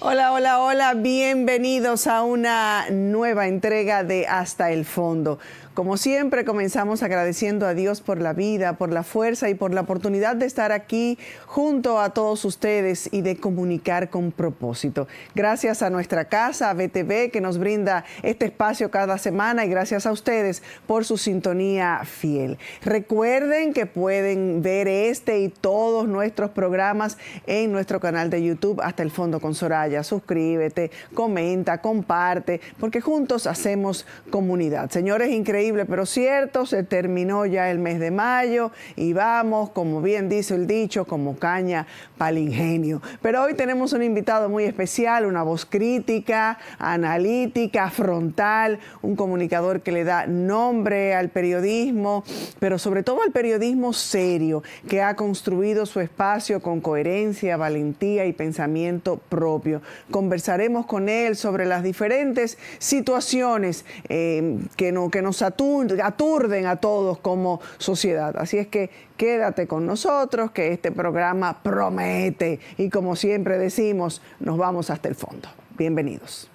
Hola, hola, hola, bienvenidos a una nueva entrega de Hasta el Fondo. Como siempre, comenzamos agradeciendo a Dios por la vida, por la fuerza y por la oportunidad de estar aquí junto a todos ustedes y de comunicar con propósito. Gracias a nuestra casa, a BTV, que nos brinda este espacio cada semana, y gracias a ustedes por su sintonía fiel. Recuerden que pueden ver este y todos nuestros programas en nuestro canal de YouTube Hasta el Fondo con Soraya. Suscríbete, comenta, comparte, porque juntos hacemos comunidad. Señores, increíble pero cierto, se terminó ya el mes de mayo y vamos, como bien dice el dicho, como caña pa'l ingenio. Pero hoy tenemos un invitado muy especial, una voz crítica, analítica, frontal, un comunicador que le da nombre al periodismo, pero sobre todo al periodismo serio, que ha construido su espacio con coherencia, valentía y pensamiento propio. Conversaremos con él sobre las diferentes situaciones que nos aturden a todos como sociedad. Así es que quédate con nosotros, que este programa promete. Y como siempre decimos, nos vamos hasta el fondo. Bienvenidos.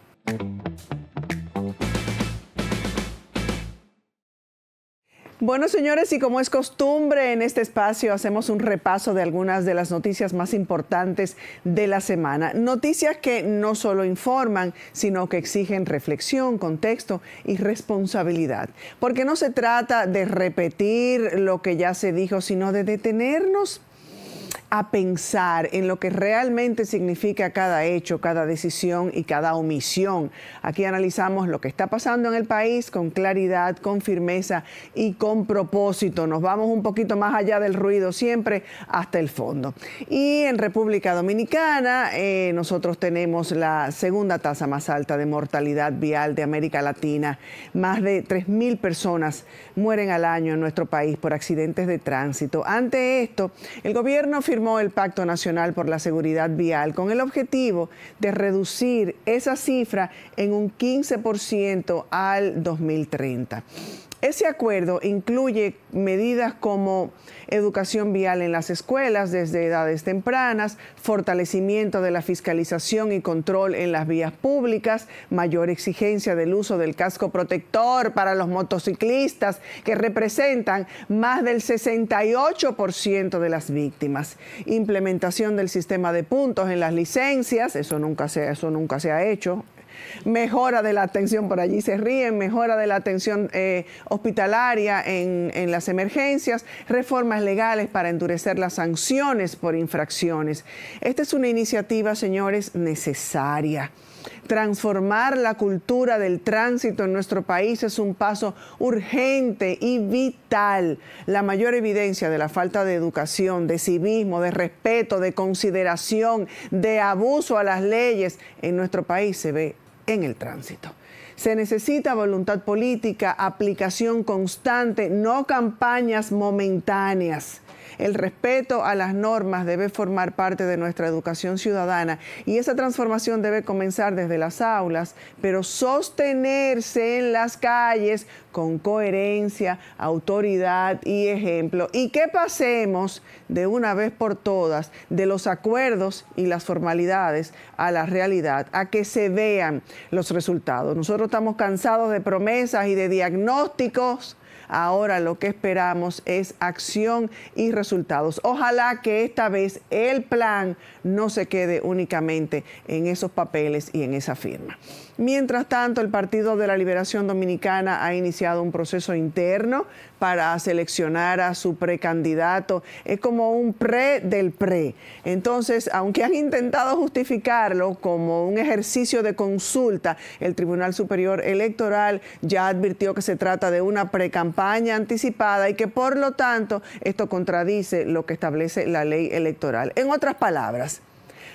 Bueno, señores, y como es costumbre en este espacio, hacemos un repaso de algunas de las noticias más importantes de la semana. Noticias que no solo informan, sino que exigen reflexión, contexto y responsabilidad. Porque no se trata de repetir lo que ya se dijo, sino de detenernos a pensar en lo que realmente significa cada hecho, cada decisión y cada omisión. Aquí analizamos lo que está pasando en el país con claridad, con firmeza y con propósito. Nos vamos un poquito más allá del ruido, siempre hasta el fondo. Y en República Dominicana, nosotros tenemos la segunda tasa más alta de mortalidad vial de América Latina. Más de 3.000 personas mueren al año en nuestro país por accidentes de tránsito. Ante esto, el gobierno firmó el Pacto Nacional por la Seguridad Vial con el objetivo de reducir esa cifra en un 15% al 2030. Ese acuerdo incluye medidas como educación vial en las escuelas desde edades tempranas, fortalecimiento de la fiscalización y control en las vías públicas, mayor exigencia del uso del casco protector para los motociclistas, que representan más del 68% de las víctimas, implementación del sistema de puntos en las licencias, eso nunca se ha hecho. Mejora de la atención, por allí se ríen, mejora de la atención hospitalaria en las emergencias, reformas legales para endurecer las sanciones por infracciones. Esta es una iniciativa, señores, necesaria. Transformar la cultura del tránsito en nuestro país es un paso urgente y vital. La mayor evidencia de la falta de educación, de civismo, de respeto, de consideración, de abuso a las leyes en nuestro país se ve en el tránsito. Se necesita voluntad política, aplicación constante, no campañas momentáneas. El respeto a las normas debe formar parte de nuestra educación ciudadana y esa transformación debe comenzar desde las aulas, pero sostenerse en las calles con coherencia, autoridad y ejemplo. Y que pasemos de una vez por todas de los acuerdos y las formalidades a la realidad, a que se vean los resultados. Nosotros estamos cansados de promesas y de diagnósticos. Ahora lo que esperamos es acción y resultados. Ojalá que esta vez el plan no se quede únicamente en esos papeles y en esa firma. Mientras tanto, el Partido de la Liberación Dominicana ha iniciado un proceso interno para seleccionar a su precandidato. Es como un pre del pre. Entonces, aunque han intentado justificarlo como un ejercicio de consulta, el Tribunal Superior Electoral ya advirtió que se trata de una precampaña anticipada y que, por lo tanto, esto contradice lo que establece la ley electoral. En otras palabras,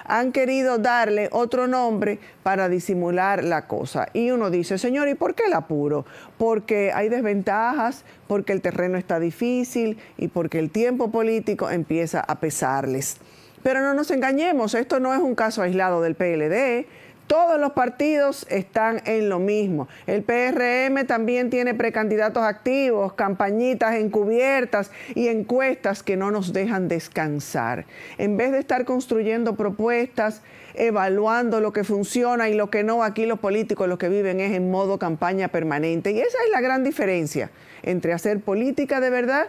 han querido darle otro nombre para disimular la cosa. Y uno dice, señor, ¿y por qué el apuro? Porque hay desventajas, porque el terreno está difícil y porque el tiempo político empieza a pesarles. Pero no nos engañemos, esto no es un caso aislado del PLD. Todos los partidos están en lo mismo. El PRM también tiene precandidatos activos, campañitas encubiertas y encuestas que no nos dejan descansar. En vez de estar construyendo propuestas, evaluando lo que funciona y lo que no, aquí los políticos lo que viven es en modo campaña permanente. Y esa es la gran diferencia entre hacer política de verdad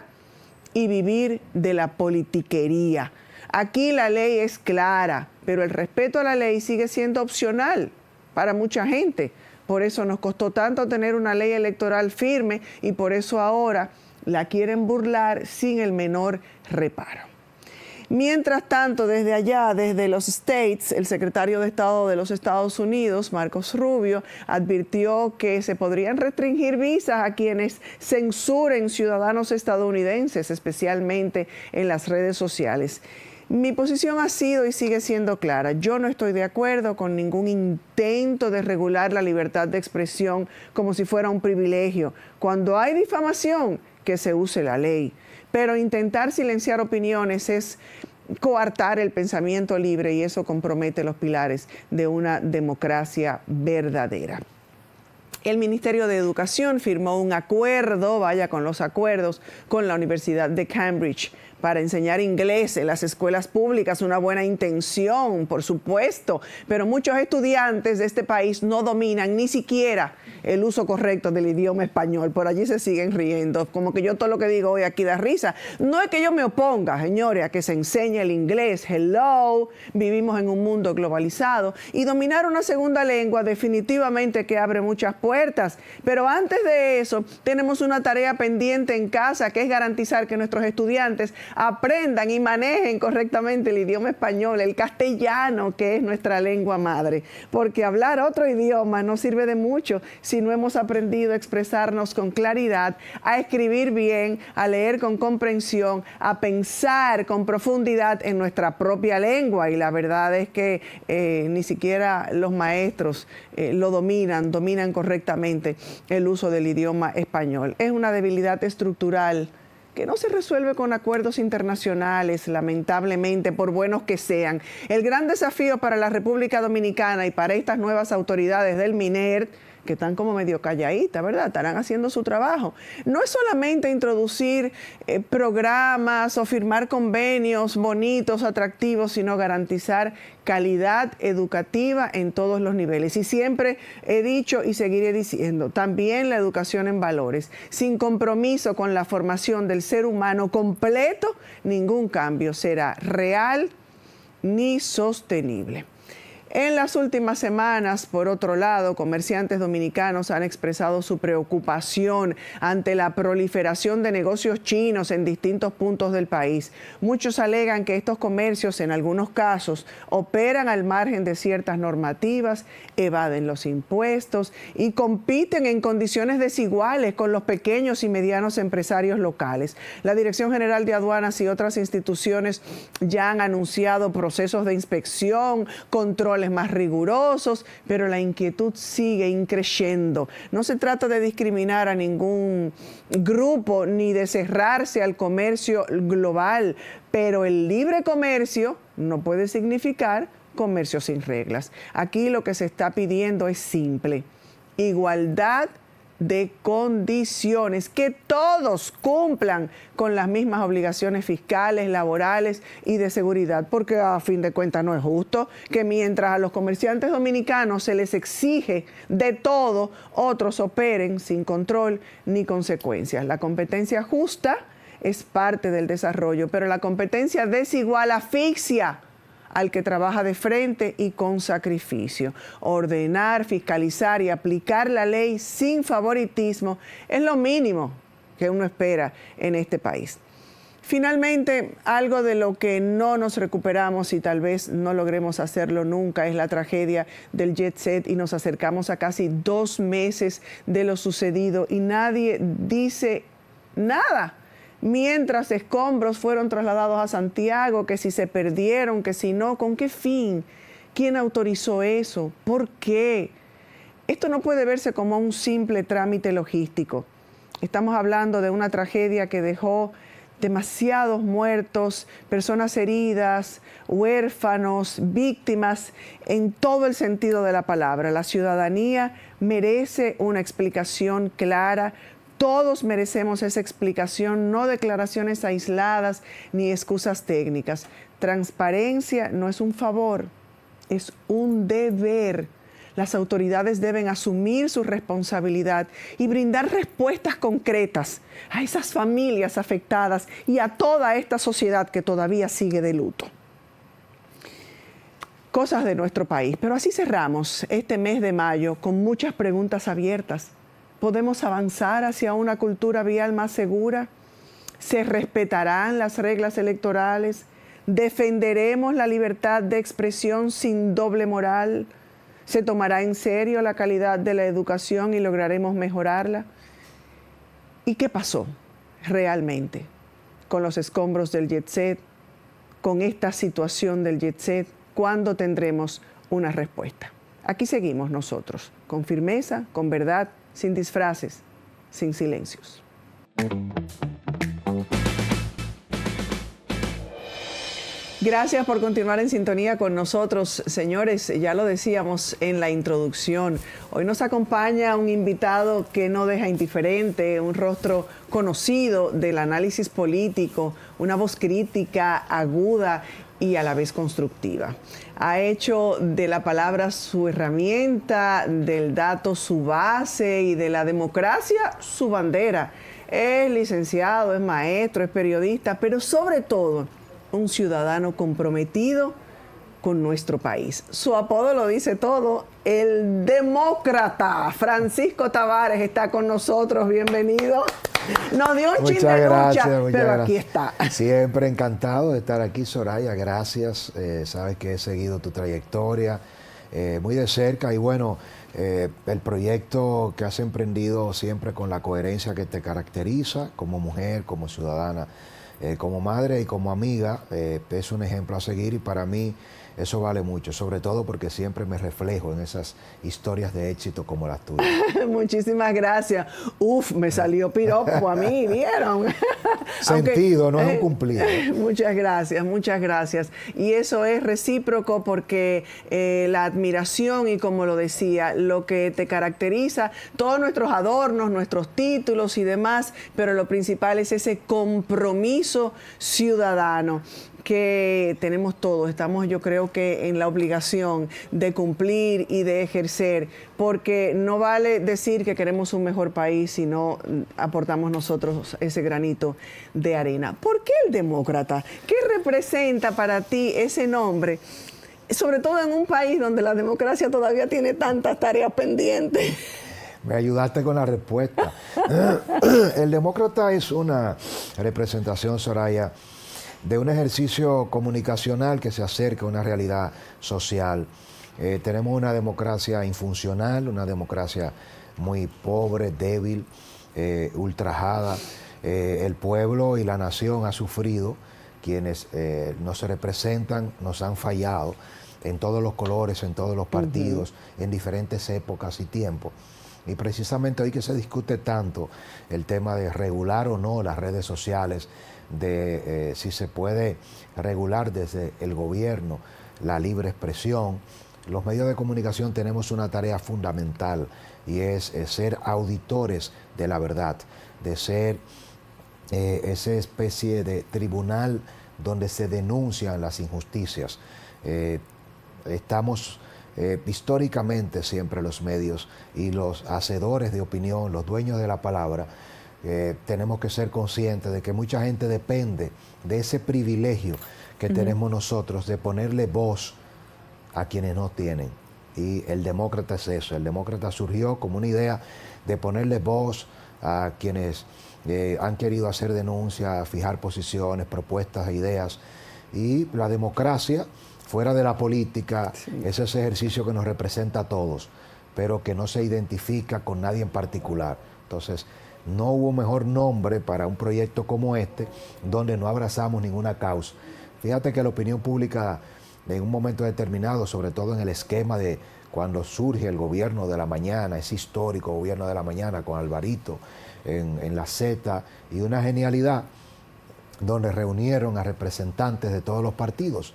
y vivir de la politiquería. Aquí la ley es clara, pero el respeto a la ley sigue siendo opcional para mucha gente. Por eso nos costó tanto tener una ley electoral firme y por eso ahora la quieren burlar sin el menor reparo. Mientras tanto, desde allá, desde los States, el secretario de Estado de los Estados Unidos, Marcos Rubio, advirtió que se podrían restringir visas a quienes censuren ciudadanos estadounidenses, especialmente en las redes sociales. Mi posición ha sido y sigue siendo clara. Yo no estoy de acuerdo con ningún intento de regular la libertad de expresión como si fuera un privilegio. Cuando hay difamación, que se use la ley. Pero intentar silenciar opiniones es coartar el pensamiento libre y eso compromete los pilares de una democracia verdadera. El Ministerio de Educación firmó un acuerdo, vaya con los acuerdos, con la Universidad de Cambridge para enseñar inglés en las escuelas públicas. Una buena intención, por supuesto, pero muchos estudiantes de este país no dominan ni siquiera el uso correcto del idioma español. Por allí se siguen riendo, como que yo todo lo que digo hoy aquí da risa. No es que yo me oponga, señores, a que se enseñe el inglés. Hello, vivimos en un mundo globalizado y dominar una segunda lengua definitivamente que abre muchas puertas. Pero antes de eso, tenemos una tarea pendiente en casa, que es garantizar que nuestros estudiantes aprendan y manejen correctamente el idioma español, el castellano, que es nuestra lengua madre. Porque hablar otro idioma no sirve de mucho si no hemos aprendido a expresarnos con claridad, a escribir bien, a leer con comprensión, a pensar con profundidad en nuestra propia lengua. Y la verdad es que ni siquiera los maestros lo dominan correctamente el uso del idioma español. Es una debilidad estructural que no se resuelve con acuerdos internacionales, lamentablemente, por buenos que sean. El gran desafío para la República Dominicana y para estas nuevas autoridades del MINER, que están como medio calladitas, ¿verdad? Estarán haciendo su trabajo. No es solamente introducir programas o firmar convenios bonitos, atractivos, sino garantizar calidad educativa en todos los niveles. Y siempre he dicho y seguiré diciendo, también la educación en valores. Sin compromiso con la formación del ser humano completo, ningún cambio será real ni sostenible. En las últimas semanas, por otro lado, comerciantes dominicanos han expresado su preocupación ante la proliferación de negocios chinos en distintos puntos del país. Muchos alegan que estos comercios, en algunos casos, operan al margen de ciertas normativas, evaden los impuestos y compiten en condiciones desiguales con los pequeños y medianos empresarios locales. La Dirección General de Aduanas y otras instituciones ya han anunciado procesos de inspección, controles más rigurosos, pero la inquietud sigue increciendo. No se trata de discriminar a ningún grupo ni de cerrarse al comercio global, pero el libre comercio no puede significar comercio sin reglas. Aquí lo que se está pidiendo es simple: igualdad de condiciones, que todos cumplan con las mismas obligaciones fiscales, laborales y de seguridad, porque a fin de cuentas no es justo que mientras a los comerciantes dominicanos se les exige de todo, otros operen sin control ni consecuencias. La competencia justa es parte del desarrollo, pero la competencia desigual asfixia al que trabaja de frente y con sacrificio. Ordenar, fiscalizar y aplicar la ley sin favoritismo es lo mínimo que uno espera en este país. Finalmente, algo de lo que no nos recuperamos y tal vez no logremos hacerlo nunca es la tragedia del Jet Set, y nos acercamos a casi 2 meses de lo sucedido y nadie dice nada. Mientras escombros fueron trasladados a Santiago, que si se perdieron, que si no, ¿con qué fin? ¿Quién autorizó eso? ¿Por qué? Esto no puede verse como un simple trámite logístico. Estamos hablando de una tragedia que dejó demasiados muertos, personas heridas, huérfanos, víctimas, en todo el sentido de la palabra. La ciudadanía merece una explicación clara. Todos merecemos esa explicación, no declaraciones aisladas ni excusas técnicas. Transparencia no es un favor, es un deber. Las autoridades deben asumir su responsabilidad y brindar respuestas concretas a esas familias afectadas y a toda esta sociedad que todavía sigue de luto. Cosas de nuestro país, pero así cerramos este mes de mayo con muchas preguntas abiertas. ¿Podemos avanzar hacia una cultura vial más segura? ¿Se respetarán las reglas electorales? ¿Defenderemos la libertad de expresión sin doble moral? ¿Se tomará en serio la calidad de la educación y lograremos mejorarla? ¿Y qué pasó realmente con los escombros del jet set, con esta situación del jet set? ¿Cuándo tendremos una respuesta? Aquí seguimos nosotros, con firmeza, con verdad, sin disfraces, sin silencios. Gracias por continuar en sintonía con nosotros, señores. Ya lo decíamos en la introducción. Hoy nos acompaña un invitado que no deja indiferente, un rostro conocido del análisis político, una voz crítica, aguda y a la vez constructiva. Ha hecho de la palabra su herramienta, del dato su base y de la democracia su bandera. Es licenciado, es maestro, es periodista, pero sobre todo un ciudadano comprometido con nuestro país. Su apodo lo dice todo, el demócrata. Francisco Tavares está con nosotros, bienvenido. Nos dio un chin de lucha, pero aquí está. Siempre encantado de estar aquí, Soraya, gracias. Sabes que he seguido tu trayectoria muy de cerca y bueno, el proyecto que has emprendido siempre con la coherencia que te caracteriza como mujer, como ciudadana, como madre y como amiga, es un ejemplo a seguir y para mí eso vale mucho, sobre todo porque siempre me reflejo en esas historias de éxito como las tuyas. Muchísimas gracias. Uf, me salió piropo a mí, ¿vieron? Sentido, no es un cumplido. Muchas gracias, muchas gracias. Y eso es recíproco porque la admiración y como lo decía, lo que te caracteriza, todos nuestros adornos, nuestros títulos y demás, pero lo principal es ese compromiso ciudadano que tenemos todos. Estamos, yo creo que en la obligación de cumplir y de ejercer, porque no vale decir que queremos un mejor país si no aportamos nosotros ese granito de arena. ¿Por qué el demócrata? ¿Qué representa para ti ese nombre? Sobre todo en un país donde la democracia todavía tiene tantas tareas pendientes. Me ayudaste con la respuesta. El demócrata es una representación, Soraya, de un ejercicio comunicacional que se acerca a una realidad social. Tenemos una democracia infuncional, una democracia muy pobre, débil, ultrajada. El pueblo y la nación ha sufrido, quienes nos representan nos han fallado en todos los colores, en todos los partidos, en diferentes épocas y tiempos. Y precisamente hoy que se discute tanto el tema de regular o no las redes sociales, de si se puede regular desde el gobierno la libre expresión, los medios de comunicación tenemos una tarea fundamental y es ser auditores de la verdad, de ser esa especie de tribunal donde se denuncian las injusticias. Estamos históricamente siempre los medios y los hacedores de opinión, los dueños de la palabra, tenemos que ser conscientes de que mucha gente depende de ese privilegio que tenemos nosotros de ponerle voz a quienes no tienen. Y el demócrata es eso, el demócrata surgió como una idea de ponerle voz a quienes han querido hacer denuncias, fijar posiciones, propuestas e ideas. Y la democracia, fuera de la política, es ese ejercicio que nos representa a todos, pero que no se identifica con nadie en particular. Entonces, no hubo mejor nombre para un proyecto como este, donde no abrazamos ninguna causa. Fíjate que la opinión pública, en un momento determinado, sobre todo en el esquema de cuando surge el gobierno de la mañana, ese histórico gobierno de la mañana con Alvarito en la Z y una genialidad, donde reunieron a representantes de todos los partidos,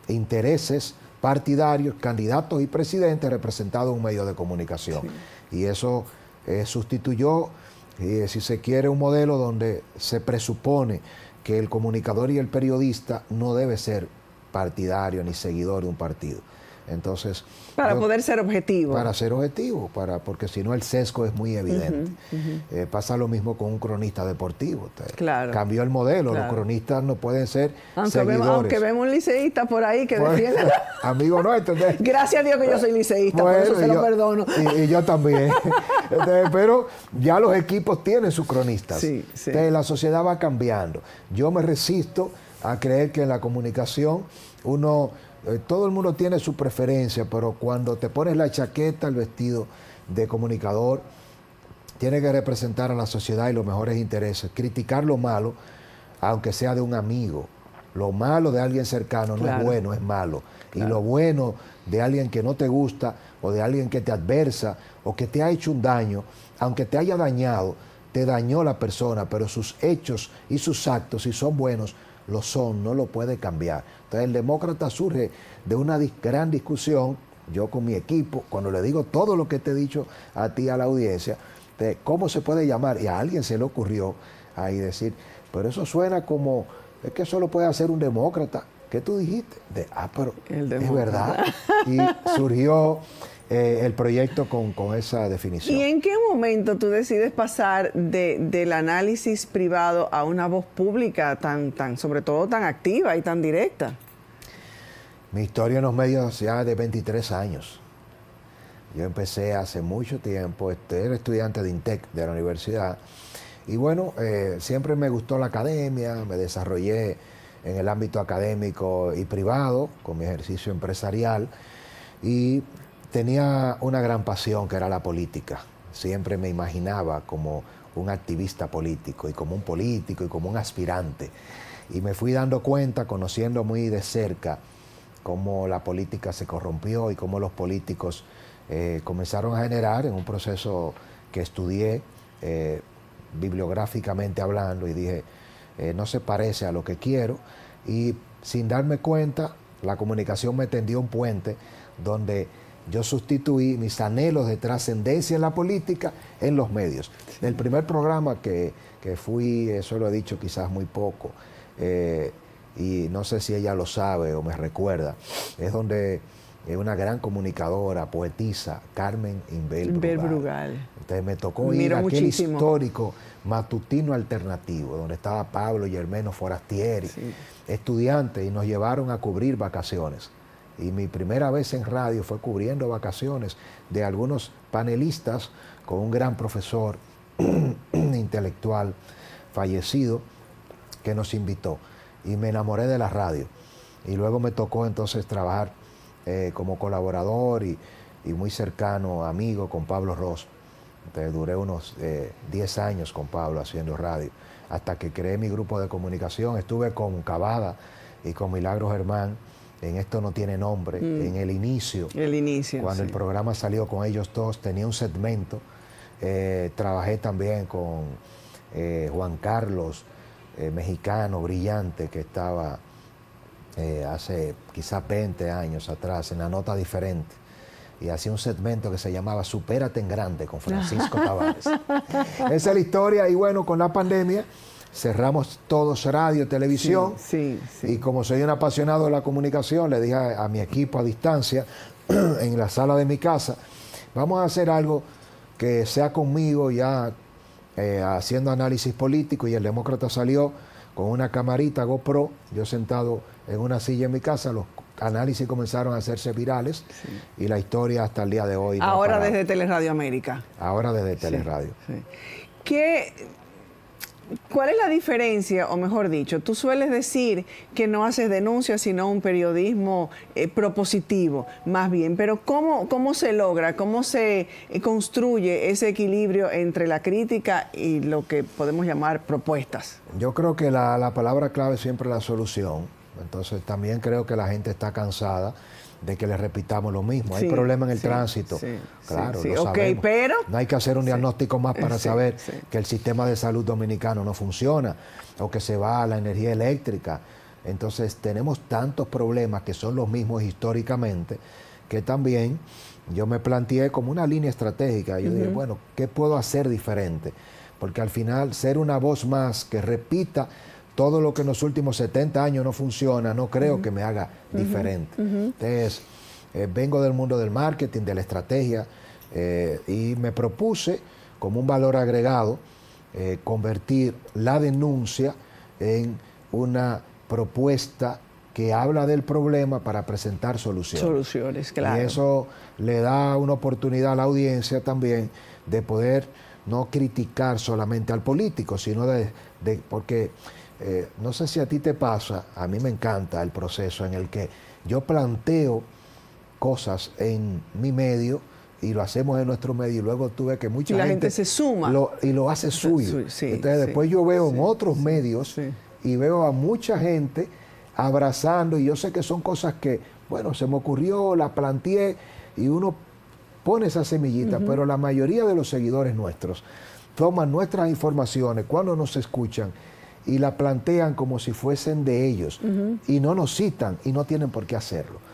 intereses partidarios, candidatos y presidentes representados en un medio de comunicación. Sí. Y eso sustituyó, si se quiere, un modelo donde se presupone que el comunicador y el periodista no debe ser partidario ni seguidor de un partido. Entonces, para poder ser objetivo. Para ser objetivo, porque si no el sesgo es muy evidente. Pasa lo mismo con un cronista deportivo. Claro. Cambió el modelo, los cronistas no pueden ser seguidores. Aunque vemos un liceísta por ahí que defiende. Amigo nuestro. Gracias a Dios que yo soy liceísta, por eso se lo perdono. Y yo también. Pero ya los equipos tienen sus cronistas. Sí. La sociedad va cambiando. Yo me resisto a creer que en la comunicación todo el mundo tiene su preferencia, pero cuando te pones la chaqueta, el vestido de comunicador, tiene que representar a la sociedad y los mejores intereses. Criticar lo malo, aunque sea de un amigo. Lo malo de alguien cercano no es bueno, es malo. Claro. Y lo bueno de alguien que no te gusta, o de alguien que te adversa, o que te ha hecho un daño, aunque te haya dañado, te dañó la persona, pero sus hechos y sus actos, si son buenos, lo son, no lo puede cambiar. Entonces el demócrata surge de una gran discusión, yo con mi equipo, cuando le digo todo lo que te he dicho a ti, a la audiencia, de cómo se puede llamar, y a alguien se le ocurrió ahí decir, pero eso suena como, es que eso lo puede hacer un demócrata. ¿Qué tú dijiste? Pero es verdad. Y surgió el proyecto con esa definición. ¿Y en qué momento tú decides pasar del análisis privado a una voz pública sobre todo tan activa y tan directa? Mi historia en los medios ya de 23 años. Yo empecé hace mucho tiempo, era estudiante de INTEC de la universidad, y bueno, siempre me gustó la academia, me desarrollé en el ámbito académico y privado, con mi ejercicio empresarial, y tenía una gran pasión que era la política. Siempre me imaginaba como un activista político y como un político y como un aspirante. Y me fui dando cuenta, conociendo muy de cerca, cómo la política se corrompió y cómo los políticos comenzaron a generar en un proceso que estudié bibliográficamente hablando, y dije, no se parece a lo que quiero, y sin darme cuenta, la comunicación me tendió un puente donde yo sustituí mis anhelos de trascendencia en la política en los medios. El primer programa que fui, eso lo he dicho quizás muy poco, y no sé si ella lo sabe o me recuerda, es donde una gran comunicadora, poetisa, Carmen Inbel Brugal. Entonces me tocó ir a aquel histórico matutino alternativo, donde estaba Pablo Yermeno Forastieri, estudiantes, y nos llevaron a cubrir vacaciones. Y mi primera vez en radio fue cubriendo vacaciones de algunos panelistas con un gran profesor intelectual fallecido que nos invitó. Y me enamoré de la radio. Y luego me tocó entonces trabajar como colaborador y muy cercano amigo con Pablo Ross. Entonces duré unos 10 años con Pablo haciendo radio, hasta que creé mi grupo de comunicación. Estuve con Cavada y con Milagro Germán en Esto No Tiene Nombre, en el inicio. Cuando el programa salió con ellos dos, tenía un segmento. Trabajé también con Juan Carlos, mexicano, brillante, que estaba hace quizás 20 años atrás en La Nota Diferente. Y hacía un segmento que se llamaba Supérate en Grande con Francisco Tavares. Esa es la historia. Y bueno, con la pandemia cerramos todos radio, televisión. Y como soy un apasionado de la comunicación, le dije a mi equipo a distancia, en la sala de mi casa, vamos a hacer algo que sea conmigo ya haciendo análisis político. Y el demócrata salió con una camarita GoPro, yo sentado en una silla en mi casa. Los análisis comenzaron a hacerse virales y la historia hasta el día de hoy. Ahora desde Teleradio América. Ahora desde Teleradio. ¿Cuál es la diferencia, o mejor dicho, tú sueles decir que no haces denuncias, sino un periodismo propositivo, más bien, pero ¿cómo se logra, cómo se construye ese equilibrio entre la crítica y lo que podemos llamar propuestas? Yo creo que la palabra clave siempre es la solución. Entonces también creo que la gente está cansada de que le repitamos lo mismo. Hay problemas en el tránsito, claro, lo sabemos. Pero no hay que hacer un diagnóstico más para saber que el sistema de salud dominicano no funciona o que se va a la energía eléctrica. Entonces tenemos tantos problemas que son los mismos históricamente, que también yo me planteé como una línea estratégica. Yo dije, bueno, ¿qué puedo hacer diferente? Porque al final ser una voz más que repita todo lo que en los últimos 70 años no funciona, no creo que me haga diferente. Entonces, vengo del mundo del marketing, de la estrategia, y me propuse como un valor agregado convertir la denuncia en una propuesta que habla del problema para presentar soluciones. Soluciones, claro. Y eso le da una oportunidad a la audiencia también de poder no criticar solamente al político, sino porque no sé si a ti te pasa, a mí me encanta el proceso en el que yo planteo cosas en mi medio y lo hacemos en nuestro medio y luego tú ves que mucha gente... la gente se suma. Y lo hace suyo. Entonces después yo veo en otros medios y veo a mucha gente abrazando, y yo sé que son cosas que, bueno, se me ocurrió, la planteé, y uno pone esa semillita, pero la mayoría de los seguidores nuestros toman nuestras informaciones cuando nos escuchan y la plantean como si fuesen de ellos, y no nos citan, y no tienen por qué hacerlo.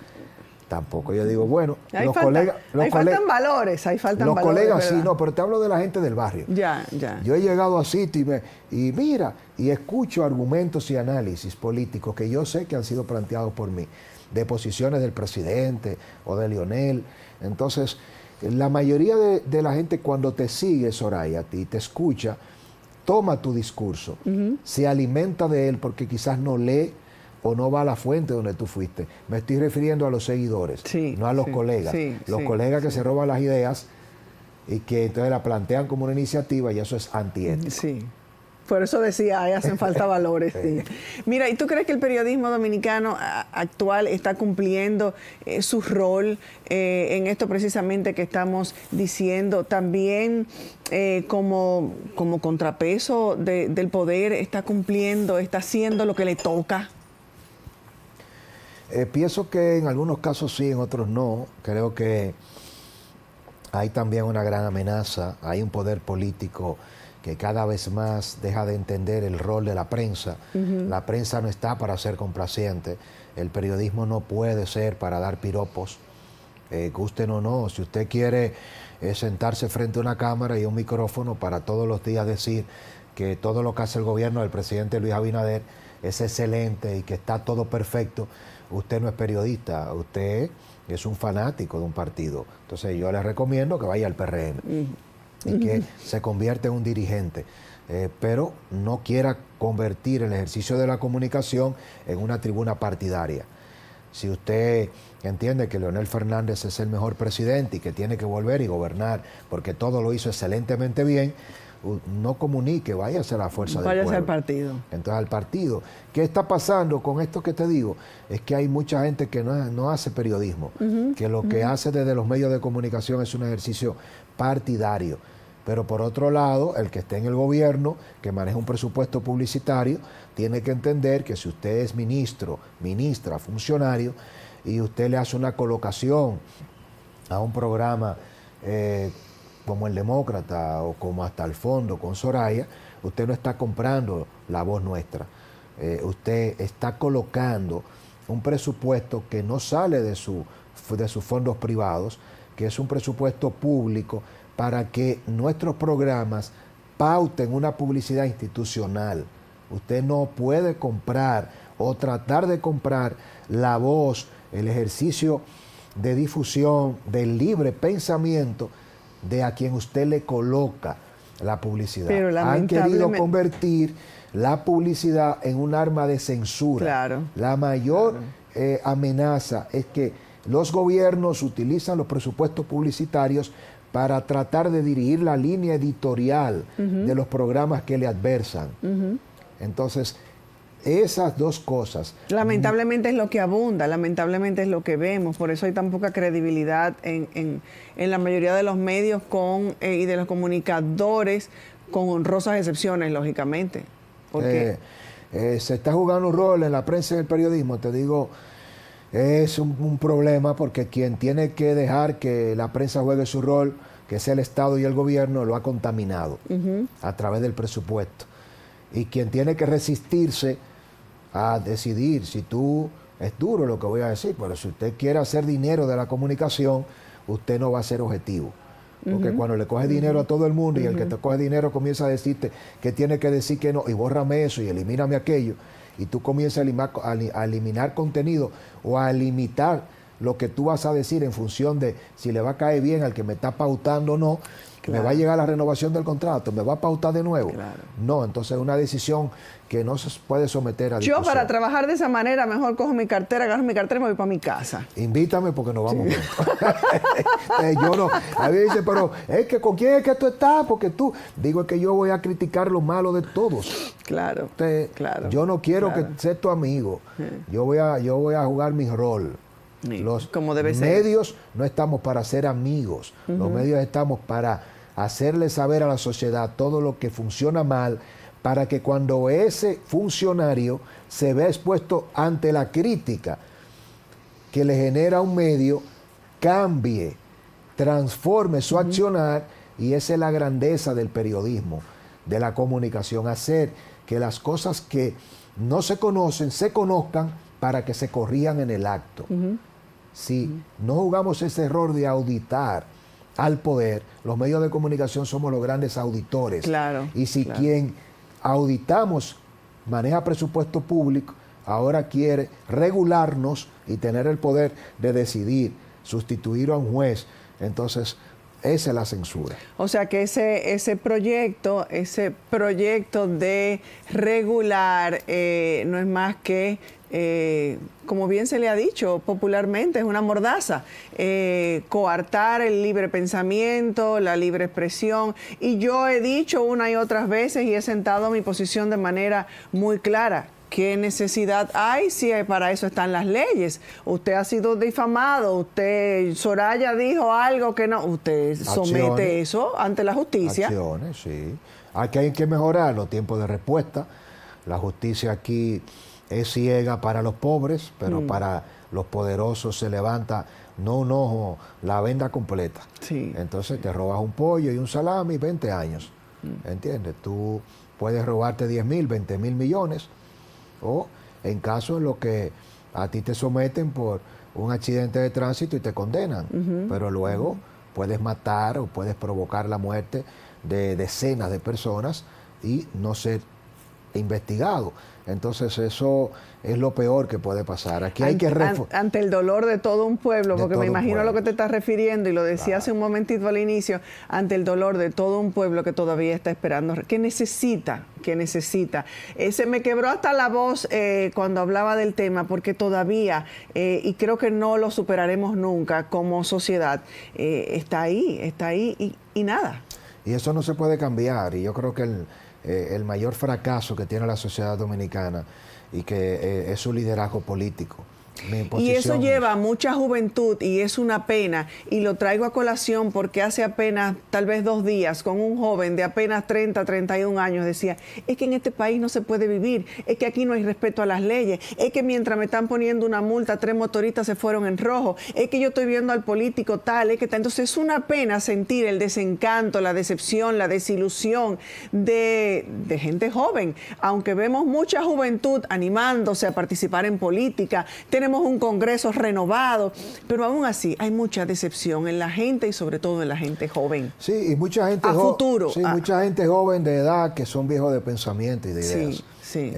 Tampoco. Yo digo, bueno, los colegas... faltan valores, los colegas sí, no, pero te hablo de la gente del barrio. Ya. Yo he llegado a sitio y mira, y escucho argumentos y análisis políticos que yo sé que han sido planteados por mí, de posiciones del presidente o de Leonel. Entonces, la mayoría de la gente cuando te sigue, Soraya, a ti, te escucha, toma tu discurso, se alimenta de él porque quizás no lee o no va a la fuente donde tú fuiste. Me estoy refiriendo a los seguidores, no a los colegas. Los colegas que se roban las ideas y que entonces la plantean como una iniciativa, y eso es antiético. Sí. Por eso decía, ahí hacen falta valores. Mira, ¿y tú crees que el periodismo dominicano actual está cumpliendo su rol en esto precisamente que estamos diciendo? También como contrapeso del poder, ¿está cumpliendo, está haciendo lo que le toca? Pienso que en algunos casos sí, en otros no. Creo que hay también una gran amenaza, hay un poder político que cada vez más deja de entender el rol de la prensa. La prensa no está para ser complaciente, el periodismo no puede ser para dar piropos, gusten o no. Si usted quiere sentarse frente a una cámara y un micrófono para todos los días decir que todo lo que hace el gobierno del presidente Luis Abinader es excelente y que está todo perfecto, usted no es periodista, usted es un fanático de un partido. Entonces yo le recomiendo que vaya al PRM y que se convierta en un dirigente, pero no quiera convertir el ejercicio de la comunicación en una tribuna partidaria. Si usted entiende que Leonel Fernández es el mejor presidente y que tiene que volver y gobernar porque todo lo hizo excelentemente bien, no comunique, váyase a la fuerza del pueblo. Váyase al partido. Entonces al partido. ¿Qué está pasando con esto que te digo? Es que hay mucha gente que no hace periodismo, que lo que hace desde los medios de comunicación es un ejercicio partidario. Pero por otro lado, el que esté en el gobierno, que maneja un presupuesto publicitario, tiene que entender que si usted es ministro, ministra, funcionario, y usted le hace una colocación a un programa como El Demócrata o como Hasta el Fondo con Soraya, usted no está comprando la voz nuestra. Usted está colocando un presupuesto que no sale de sus fondos privados, que es un presupuesto público para que nuestros programas pauten una publicidad institucional. Usted no puede comprar o tratar de comprar la voz, el ejercicio de difusión del libre pensamiento de a quien usted le coloca la publicidad. Pero han querido convertir la publicidad en un arma de censura. Claro. La mayor amenaza es que los gobiernos utilizan los presupuestos publicitarios para tratar de dirigir la línea editorial de los programas que le adversan. Entonces, esas dos cosas. Lamentablemente es lo que abunda, lamentablemente es lo que vemos, por eso hay tan poca credibilidad en la mayoría de los medios y de los comunicadores, con honrosas excepciones, lógicamente. Porque se está jugando un rol en la prensa y en el periodismo, te digo, es un problema porque quien tiene que dejar que la prensa juegue su rol, que es el Estado y el gobierno, lo ha contaminado a través del presupuesto. Y quien tiene que resistirse a decidir si tú, es duro lo que voy a decir, pero si usted quiere hacer dinero de la comunicación, usted no va a ser objetivo. Porque cuando le coge dinero a todo el mundo y el que te coge dinero comienza a decirte que tiene que decir que no, y bórrame eso y elimíname aquello, y tú comienzas a eliminar contenido o a limitar lo que tú vas a decir en función de si le va a caer bien al que me está pautando o no, me va a llegar la renovación del contrato, me va a pautar de nuevo. No, entonces es una decisión que no se puede someter a discusión. Yo para trabajar de esa manera mejor cojo mi cartera, agarro mi cartera y me voy para mi casa. Invítame porque nos vamos juntos. Yo no, a mí dice, pero es que ¿con quién es que tú estás? Porque tú, digo es que yo voy a criticar lo malo de todos. Claro, claro. Yo no quiero que seas tu amigo. Yo voy a jugar mi rol. Los medios no estamos para ser amigos. Los medios estamos para hacerle saber a la sociedad todo lo que funciona mal, para que cuando ese funcionario se ve expuesto ante la crítica que le genera un medio, cambie, transforme su accionar, y esa es la grandeza del periodismo, de la comunicación, hacer que las cosas que no se conocen, se conozcan para que se corrijan en el acto. Si no jugamos ese error de auditar al poder, los medios de comunicación somos los grandes auditores. Y si quien auditamos maneja presupuesto público, ahora quiere regularnos y tener el poder de decidir, sustituir a un juez, entonces esa es la censura. O sea que ese proyecto de regular no es más que, como bien se le ha dicho popularmente, es una mordaza. Coartar el libre pensamiento, la libre expresión. Y yo he dicho una y otras veces y he sentado mi posición de manera muy clara. ¿Qué necesidad hay si para eso están las leyes? Usted ha sido difamado, Soraya dijo algo que no, usted somete eso ante la justicia. Acciones, sí. Aquí hay que mejorar los tiempos de respuesta. La justicia aquí es ciega para los pobres, pero para los poderosos se levanta, no un ojo, la venda completa. Entonces te robas un pollo y un salami, 20 años. ¿Entiendes? Tú puedes robarte 10.000, 20.000 millones. O en caso en lo que a ti te someten por un accidente de tránsito y te condenan, pero luego puedes matar o puedes provocar la muerte de decenas de personas y no ser investigado. Entonces eso es lo peor que puede pasar. Aquí hay que ante el dolor de todo un pueblo, porque me imagino a lo que te estás refiriendo, y lo decía hace un momentito al inicio, ante el dolor de todo un pueblo que todavía está esperando, que necesita. Se me quebró hasta la voz cuando hablaba del tema, porque todavía, y creo que no lo superaremos nunca como sociedad, está ahí y nada. Y eso no se puede cambiar, y yo creo que el mayor fracaso que tiene la sociedad dominicana y que es su liderazgo político. Y eso lleva a mucha juventud y es una pena, y lo traigo a colación porque hace apenas tal vez 2 días con un joven de apenas 30, 31 años decía, es que en este país no se puede vivir, es que aquí no hay respeto a las leyes, es que mientras me están poniendo una multa 3 motoristas se fueron en rojo, es que yo estoy viendo al político tal, es que tal. Entonces es una pena sentir el desencanto, la decepción, la desilusión de gente joven, aunque vemos mucha juventud animándose a participar en política, tenemos un Congreso renovado, pero aún así hay mucha decepción en la gente y sobre todo en la gente joven. Sí, y mucha gente futuro. Sí, mucha gente joven de edad que son viejos de pensamiento y de ideas.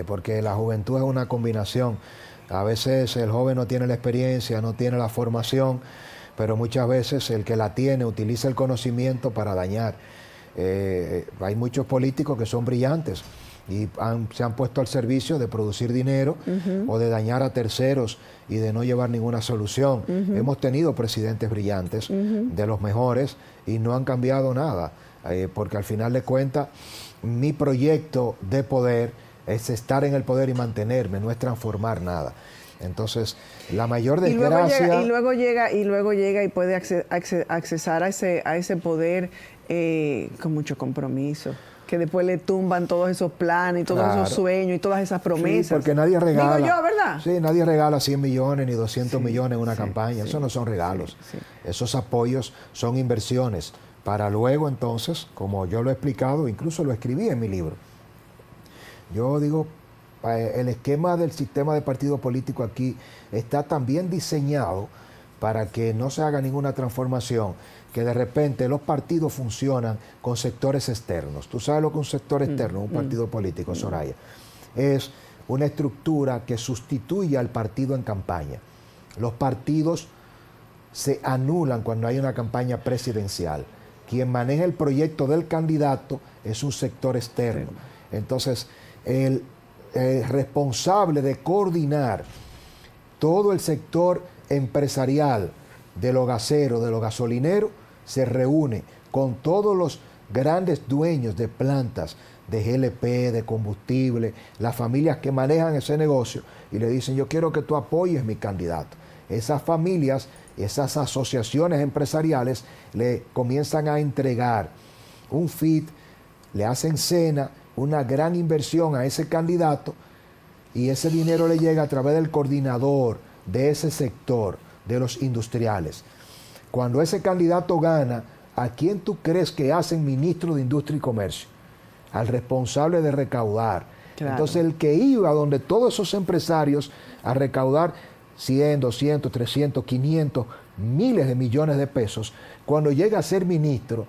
Porque la juventud es una combinación. A veces el joven no tiene la experiencia, no tiene la formación, pero muchas veces el que la tiene utiliza el conocimiento para dañar. Hay muchos políticos que son brillantes y se han puesto al servicio de producir dinero o de dañar a terceros y de no llevar ninguna solución. Hemos tenido presidentes brillantes, de los mejores, y no han cambiado nada, porque al final de cuentas mi proyecto de poder es estar en el poder y mantenerme, no es transformar nada. Entonces, la mayor desgracia... Y luego llega y puede accesar a ese poder con mucho compromiso, que después le tumban todos esos planes y todos esos sueños y todas esas promesas. Sí, porque nadie regala. Digo yo, ¿verdad? Sí, nadie regala 100 millones ni 200 millones en una campaña. Eso no son regalos. Esos apoyos son inversiones para luego entonces, como yo lo he explicado, incluso lo escribí en mi libro. Yo digo, el esquema del sistema de partido político aquí está tan bien diseñado para que no se haga ninguna transformación, que de repente los partidos funcionan con sectores externos. ¿Tú sabes lo que es un sector externo, un partido político, Soraya? Es una estructura que sustituye al partido en campaña. Los partidos se anulan cuando hay una campaña presidencial. Quien maneja el proyecto del candidato es un sector externo. Entonces, el responsable de coordinar todo el sector empresarial de los gaseros, de los gasolineros, se reúne con todos los grandes dueños de plantas de GLP, de combustible, las familias que manejan ese negocio, y le dicen, yo quiero que tú apoyes mi candidato. Esas familias, esas asociaciones empresariales le comienzan a entregar un feed, le hacen cena, una gran inversión a ese candidato, y ese dinero le llega a través del coordinador de ese sector, de los industriales. Cuando ese candidato gana, ¿a quién tú crees que hacen ministro de Industria y Comercio? Al responsable de recaudar. Claro. Entonces, el que iba donde todos esos empresarios a recaudar 100, 200, 300, 500, miles de millones de pesos, cuando llega a ser ministro,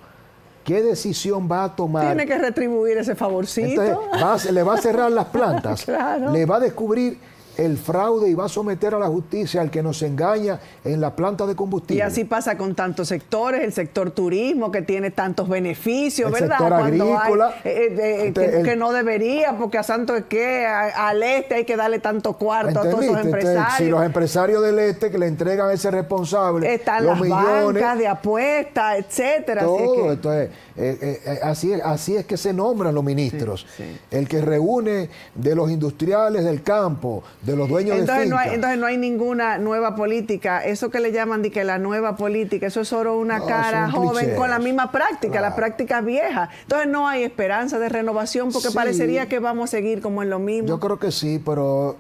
¿qué decisión va a tomar? Tiene que retribuir ese favorcito. Entonces, le va a cerrar las plantas, claro. Le va a descubrir el fraude y va a someter a la justicia al que nos engaña en la planta de combustible. Y así pasa con tantos sectores, el sector turismo que tiene tantos beneficios, el ¿verdad? Sector agrícola. Que no debería, porque a santo es que al este hay que darle tanto cuarto a todos esos empresarios. Entonces, si los empresarios del este que le entregan a ese responsable están los las millones, bancas de apuestas, etcétera. Todo. Entonces, así es que se nombran los ministros. El que reúne de los industriales del campo, de los dueños de finca. Entonces no hay ninguna nueva política. Eso que le llaman de que la nueva política, eso es solo una cara joven clichés, con la misma práctica, claro. La práctica vieja. Entonces no hay esperanza de renovación porque parecería que vamos a seguir como en lo mismo. Yo creo que sí, pero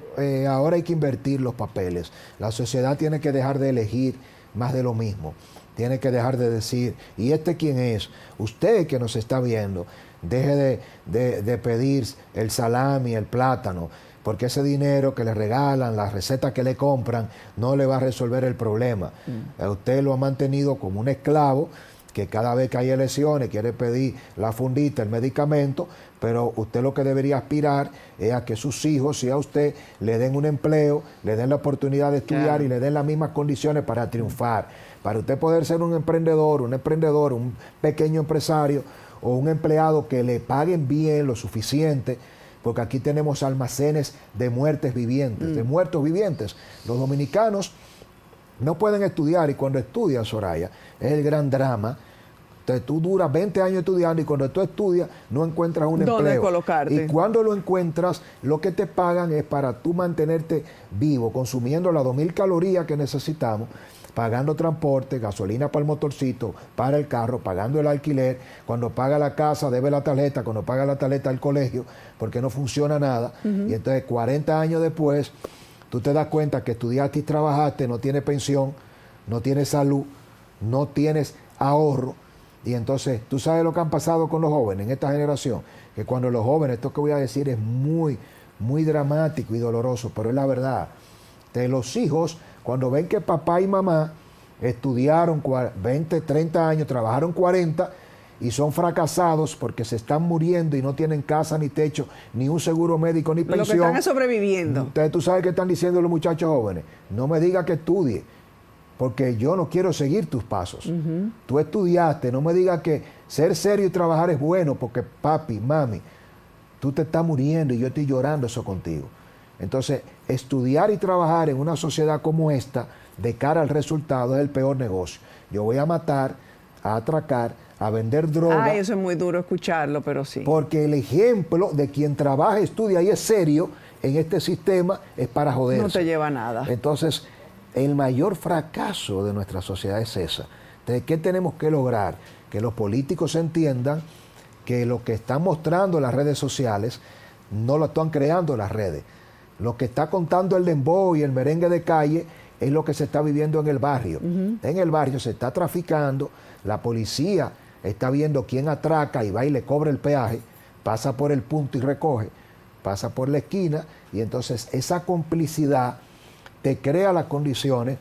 ahora hay que invertir los papeles. La sociedad tiene que dejar de elegir más de lo mismo. Tiene que dejar de decir, ¿y este quién es? Usted que nos está viendo, deje de pedir el salami, el plátano, porque ese dinero que le regalan, las recetas que le compran, no le va a resolver el problema. Usted lo ha mantenido como un esclavo, que cada vez que hay elecciones quiere pedir la fundita, el medicamento, pero usted lo que debería aspirar es a que sus hijos, si a usted, le den un empleo, le den la oportunidad de estudiar, claro. Y le den las mismas condiciones para triunfar. Para usted poder ser un emprendedor, un pequeño empresario o un empleado que le paguen bien lo suficiente, porque aquí tenemos almacenes de muertes vivientes, de muertos vivientes. Los dominicanos no pueden estudiar, y cuando estudian, Soraya, es el gran drama. Entonces, tú duras 20 años estudiando y cuando tú estudias no encuentras un empleo. ¿Dónde colocarte? Y cuando lo encuentras, lo que te pagan es para tú mantenerte vivo, consumiendo las 2.000 calorías que necesitamos, pagando transporte, gasolina para el motorcito, para el carro, pagando el alquiler. Cuando paga la casa, debe la tarjeta. Cuando paga la tarjeta al colegio, porque no funciona nada. Y entonces, 40 años después, tú te das cuenta que estudiaste y trabajaste, no tienes pensión, no tienes salud, no tienes ahorro. Y entonces, tú sabes lo que han pasado con los jóvenes en esta generación, que cuando los jóvenes, esto que voy a decir es muy, muy dramático y doloroso, pero es la verdad. De los hijos, cuando ven que papá y mamá estudiaron 20, 30 años, trabajaron 40 y son fracasados porque se están muriendo y no tienen casa, ni techo, ni un seguro médico, ni pensión. Lo que están es sobreviviendo. Entonces, tú sabes qué están diciendo los muchachos jóvenes. No me digas que estudie, porque yo no quiero seguir tus pasos. Tú estudiaste, no me digas que ser serio y trabajar es bueno, porque papi, mami, tú te estás muriendo y yo estoy llorando eso contigo. Entonces, estudiar y trabajar en una sociedad como esta, de cara al resultado, es el peor negocio. Yo voy a matar, a atracar, a vender droga. Ay, eso es muy duro escucharlo, pero sí. Porque el ejemplo de quien trabaja, estudia y es serio en este sistema es para joderse. No te lleva a nada. Entonces, el mayor fracaso de nuestra sociedad es esa, Entonces, ¿qué tenemos que lograr? Que los políticos entiendan que lo que están mostrando las redes sociales no lo están creando las redes. Lo que está contando el dembow y el merengue de calle es lo que se está viviendo en el barrio. En el barrio se está traficando, la policía está viendo quién atraca y va y le cobra el peaje, pasa por el punto y recoge, pasa por la esquina, y entonces esa complicidad te crea las condiciones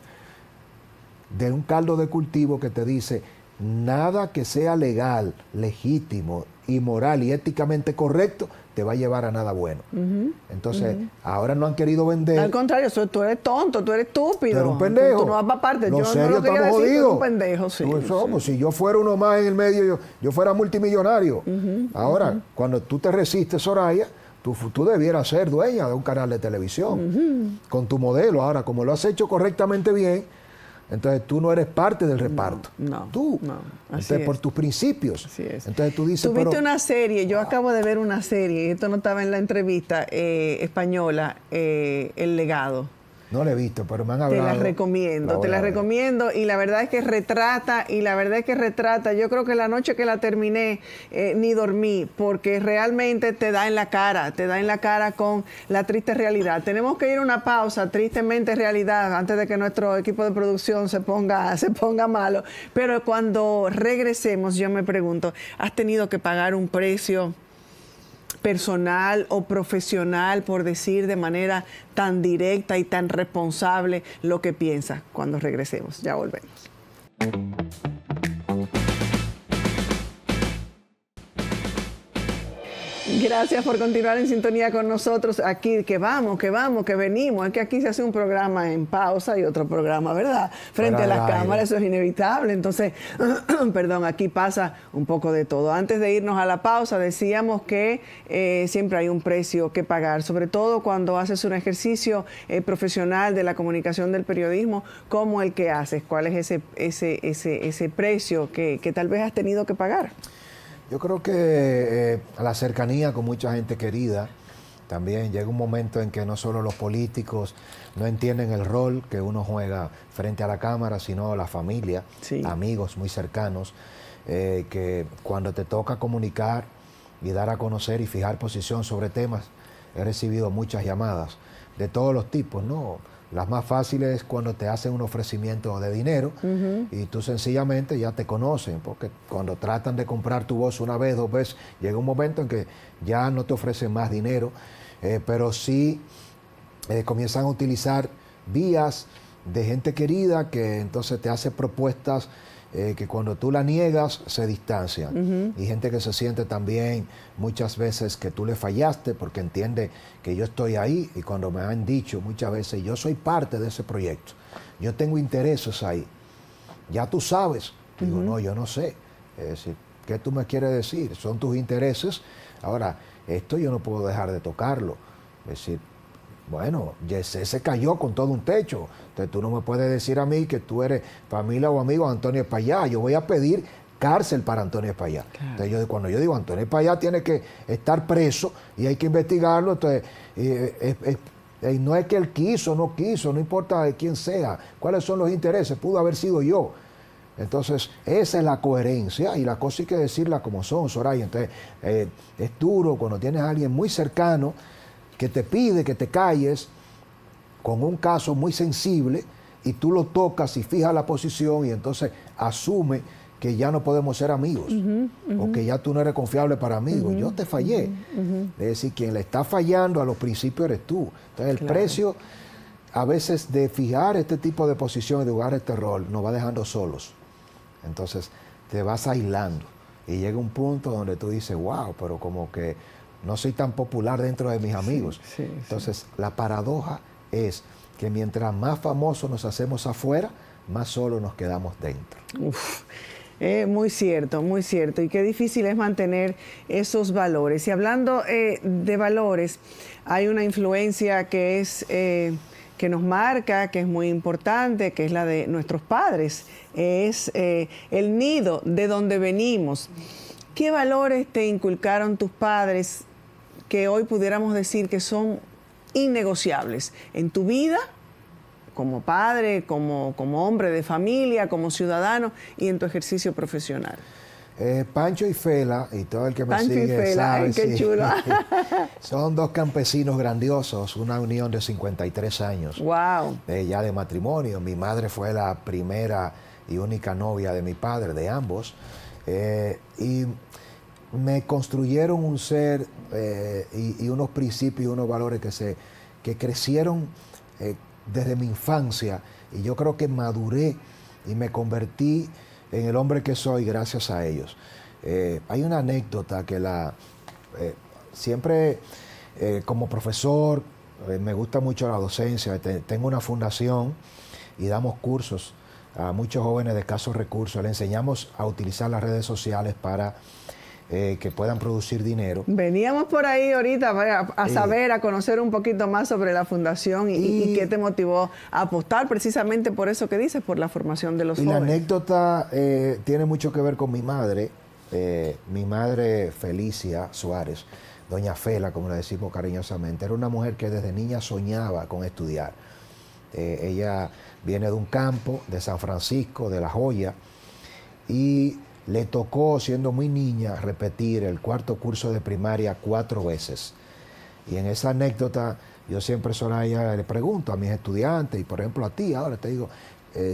de un caldo de cultivo que te dice nada que sea legal, legítimo y moral y éticamente correcto te va a llevar a nada bueno. Entonces, ahora no han querido vender. Al contrario, tú eres tonto, tú eres estúpido. Tú eres un pendejo. Tú no vas para parte. Yo no lo quería decir, tú eres un pendejo. Sí, somos. Si yo fuera uno más en el medio, yo fuera multimillonario. Ahora, cuando tú te resistes, Soraya, tú debieras ser dueña de un canal de televisión con tu modelo. Ahora, como lo has hecho correctamente bien, entonces tú no eres parte del reparto. Tú. Entonces, por tus principios. Así es. Entonces tú dices, Tuviste una serie, yo acabo de ver una serie, y esto no estaba en la entrevista española, El Legado. No la he visto, pero me han hablado. Te la recomiendo, y la verdad es que retrata, yo creo que la noche que la terminé ni dormí, porque realmente te da en la cara con la triste realidad. Tenemos que ir a una pausa, tristemente realidad, antes de que nuestro equipo de producción se ponga malo, pero cuando regresemos yo me pregunto, ¿has tenido que pagar un precio personal o profesional por decir de manera tan directa y tan responsable lo que piensas? Cuando regresemos, ya volvemos. Gracias por continuar en sintonía con nosotros aquí, que venimos. Es que aquí se hace un programa en pausa y otro programa, ¿verdad? Frente a las cámaras, eso es inevitable. Entonces, perdón, aquí pasa un poco de todo. Antes de irnos a la pausa, decíamos que siempre hay un precio que pagar, sobre todo cuando haces un ejercicio profesional de la comunicación, del periodismo, como el que haces. ¿Cuál es ese precio que tal vez has tenido que pagar? Yo creo que a la cercanía con mucha gente querida, también llega un momento en que no solo los políticos no entienden el rol que uno juega frente a la cámara, sino la familia, amigos muy cercanos, que cuando te toca comunicar y dar a conocer y fijar posición sobre temas, he recibido muchas llamadas de todos los tipos, ¿no? Las más fáciles es cuando te hacen un ofrecimiento de dinero y tú sencillamente ya te conocen, porque cuando tratan de comprar tu voz una vez, dos veces, llega un momento en que ya no te ofrecen más dinero, pero sí comienzan a utilizar vías de gente querida que entonces te hace propuestas que cuando tú la niegas se distancian. Y gente que se siente también muchas veces que tú le fallaste porque entiende que yo estoy ahí, y cuando me han dicho muchas veces yo soy parte de ese proyecto, yo tengo intereses ahí, ya tú sabes. Digo, no, yo no sé. Es decir, ¿qué tú me quieres decir? Son tus intereses. Ahora, esto yo no puedo dejar de tocarlo. Es decir, bueno, Yesé se cayó con todo un techo. Entonces tú no me puedes decir a mí que tú eres familia o amigo de Antonio Espaillá. Yo voy a pedir cárcel para Antonio Espaillá. Claro. Entonces cuando yo digo Antonio Espaillá tiene que estar preso y hay que investigarlo, entonces no es que él quiso, no importa de quién sea, cuáles son los intereses, pudo haber sido yo. Entonces, esa es la coherencia, y la cosa hay que decirla como son, Soraya. Entonces, es duro cuando tienes a alguien muy cercano que te pide que te calles con un caso muy sensible y tú lo tocas y fijas la posición y entonces asume que ya no podemos ser amigos o que ya tú no eres confiable para amigos. Yo te fallé. Es decir, quien le está fallando a los principios eres tú. Entonces el precio a veces de fijar este tipo de posiciones, de jugar este rol, nos va dejando solos. Entonces te vas aislando y llega un punto donde tú dices, wow, pero como que no soy tan popular dentro de mis amigos. Entonces, la paradoja es que mientras más famosos nos hacemos afuera, más solos nos quedamos dentro. Muy cierto, muy cierto. Y qué difícil es mantener esos valores. Y hablando de valores, hay una influencia que es que nos marca, que es muy importante, que es la de nuestros padres. Es el nido de donde venimos. ¿Qué valores te inculcaron tus padres que hoy pudiéramos decir que son innegociables en tu vida como padre, como hombre de familia, como ciudadano y en tu ejercicio profesional? Pancho y Fela, y todo el que me Pancho sigue y Fela, sabe, ay, qué chulo. son dos campesinos grandiosos, una unión de 53 años. Wow. Ya de matrimonio. Mi madre fue la primera y única novia de mi padre, de ambos. Y me construyeron un ser y unos principios y unos valores que crecieron desde mi infancia. Y yo creo que maduré y me convertí en el hombre que soy gracias a ellos. Hay una anécdota que siempre como profesor me gusta mucho la docencia. Tengo una fundación y damos cursos a muchos jóvenes de escasos recursos. Le enseñamos a utilizar las redes sociales para que puedan producir dinero. Veníamos por ahí ahorita a saber, a conocer un poquito más sobre la fundación y qué te motivó a apostar precisamente por eso que dices, por la formación de los jóvenes. La anécdota tiene mucho que ver con mi madre Felicia Suárez, doña Fela, como le decimos cariñosamente. Era una mujer que desde niña soñaba con estudiar. Ella viene de un campo de San Francisco, de La Joya, y le tocó, siendo muy niña, repetir el cuarto curso de primaria 4 veces. Y en esa anécdota, yo siempre, Soraya, le pregunto a mis estudiantes, y por ejemplo a ti, ahora te digo,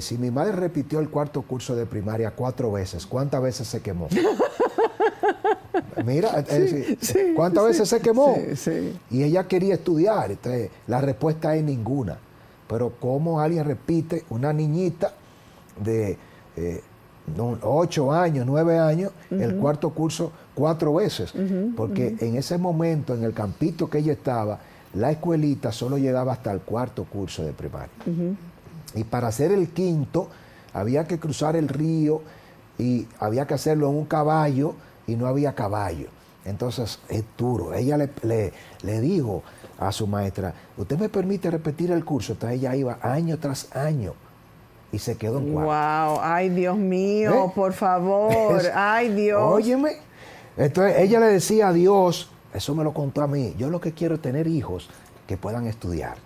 si mi madre repitió el cuarto curso de primaria 4 veces, ¿cuántas veces se quemó? Mira, ¿cuántas veces se quemó? Sí. Y ella quería estudiar. Entonces, la respuesta es ninguna. Pero ¿cómo alguien repite, una niñita de 8 años, 9 años, el cuarto curso 4 veces? Porque en ese momento, en el campito que ella estaba, la escuelita solo llegaba hasta el cuarto curso de primaria. Y para hacer el quinto, había que cruzar el río y había que hacerlo en un caballo y no había caballo. Entonces es duro. Ella le dijo a su maestra, ¿usted me permite repetir el curso? Entonces ella iba año tras año y se quedó en cuarto. ¡Wow! ¡Ay, Dios mío! Por favor. ¡Ay, Dios! Óyeme. Entonces ella le decía a Dios, eso me lo contó a mí, yo lo que quiero es tener hijos que puedan estudiar.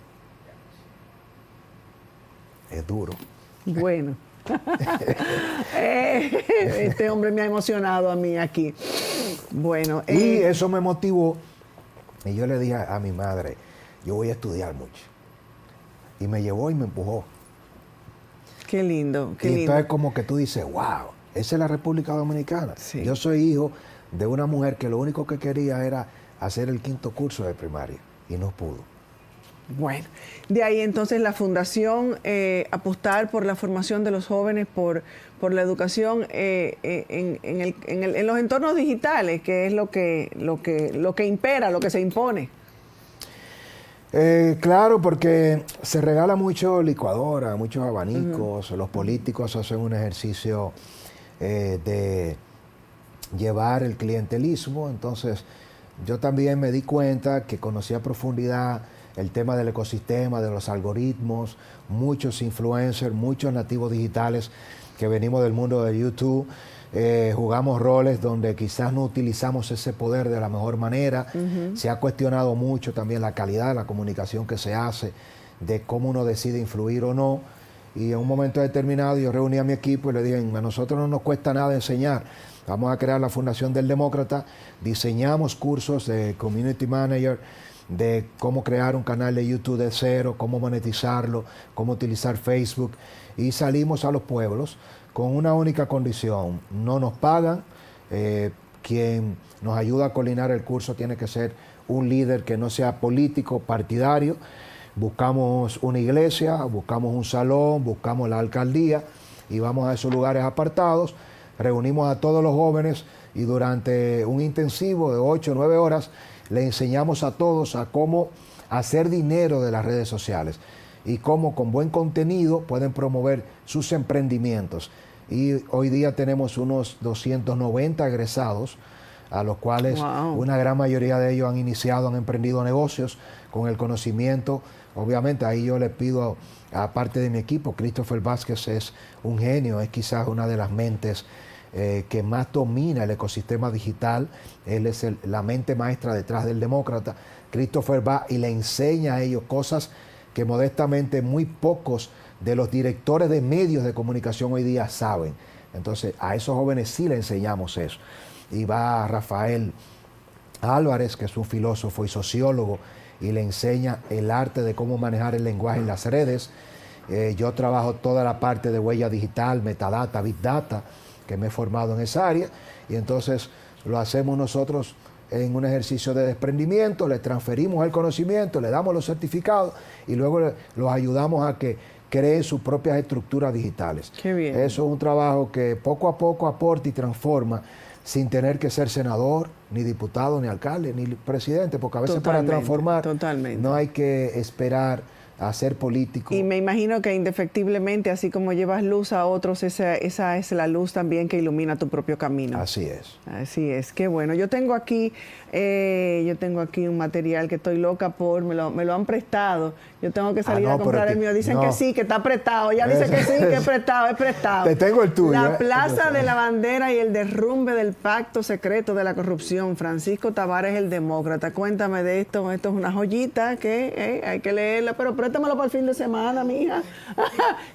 Es duro. Bueno. Este hombre me ha emocionado a mí aquí. Bueno. Y eso me motivó. Y yo le dije a mi madre, yo voy a estudiar mucho. Y me llevó y me empujó. Qué lindo, qué lindo. Entonces como que tú dices, wow, esa es la República Dominicana. Sí. Yo soy hijo de una mujer que lo único que quería era hacer el quinto curso de primaria. Y no pudo. Bueno, de ahí entonces la fundación, apostar por la formación de los jóvenes, por la educación en los entornos digitales, que es lo que impera, lo que se impone. Claro, porque se regala mucho licuadora, muchos abanicos, los políticos hacen un ejercicio de llevar el clientelismo. Entonces yo también me di cuenta que conocí a profundidad el tema del ecosistema, de los algoritmos, muchos influencers, muchos nativos digitales que venimos del mundo de YouTube, jugamos roles donde quizás no utilizamos ese poder de la mejor manera. Se ha cuestionado mucho también la calidad de la comunicación que se hace, de cómo uno decide influir o no. Y en un momento determinado yo reuní a mi equipo y le dije, a nosotros no nos cuesta nada enseñar. Vamos a crear la Fundación del Demócrata, diseñamos cursos de Community Manager, de cómo crear un canal de YouTube de cero, cómo monetizarlo, cómo utilizar Facebook. Y salimos a los pueblos con una única condición: no nos pagan, quien nos ayuda a coordinar el curso tiene que ser un líder que no sea político, partidario. Buscamos una iglesia, buscamos un salón, buscamos la alcaldía y vamos a esos lugares apartados, reunimos a todos los jóvenes y durante un intensivo de 8 o 9 horas le enseñamos a todos a cómo hacer dinero de las redes sociales y cómo con buen contenido pueden promover sus emprendimientos. Y hoy día tenemos unos 290 egresados, a los cuales una gran mayoría de ellos han iniciado, han emprendido negocios con el conocimiento. Obviamente ahí yo le pido a parte de mi equipo, Christopher Vázquez es un genio, es quizás una de las mentes que más domina el ecosistema digital. Él es la mente maestra detrás del Demócrata. Christopher va y le enseña a ellos cosas que modestamente muy pocos de los directores de medios de comunicación hoy día saben. Entonces, a esos jóvenes sí les enseñamos eso. Y va Rafael Álvarez, que es un filósofo y sociólogo, y le enseña el arte de cómo manejar el lenguaje en las redes. Yo trabajo toda la parte de huella digital, metadata, big data, que me he formado en esa área, y entonces lo hacemos nosotros en un ejercicio de desprendimiento, le transferimos el conocimiento, le damos los certificados y luego los ayudamos a que cree sus propias estructuras digitales. Qué bien. Eso es un trabajo que poco a poco aporta y transforma sin tener que ser senador, ni diputado, ni alcalde, ni presidente, porque a veces para transformar no hay que esperar a ser político. Y me imagino que indefectiblemente, así como llevas luz a otros, esa es la luz también que ilumina tu propio camino. Así es. Así es, qué bueno. Yo tengo aquí un material que estoy loca me lo han prestado. Yo tengo que salir a comprar el mío. Dicen que sí, que está prestado. Ella dice que sí, que es prestado. Te tengo el tuyo. La Plaza de la Bandera y el derrumbe del pacto secreto de la corrupción. Francisco Tavares, el demócrata. Cuéntame de esto. Esto es una joyita que hay que leerla, pero préstamelo para el fin de semana, mija,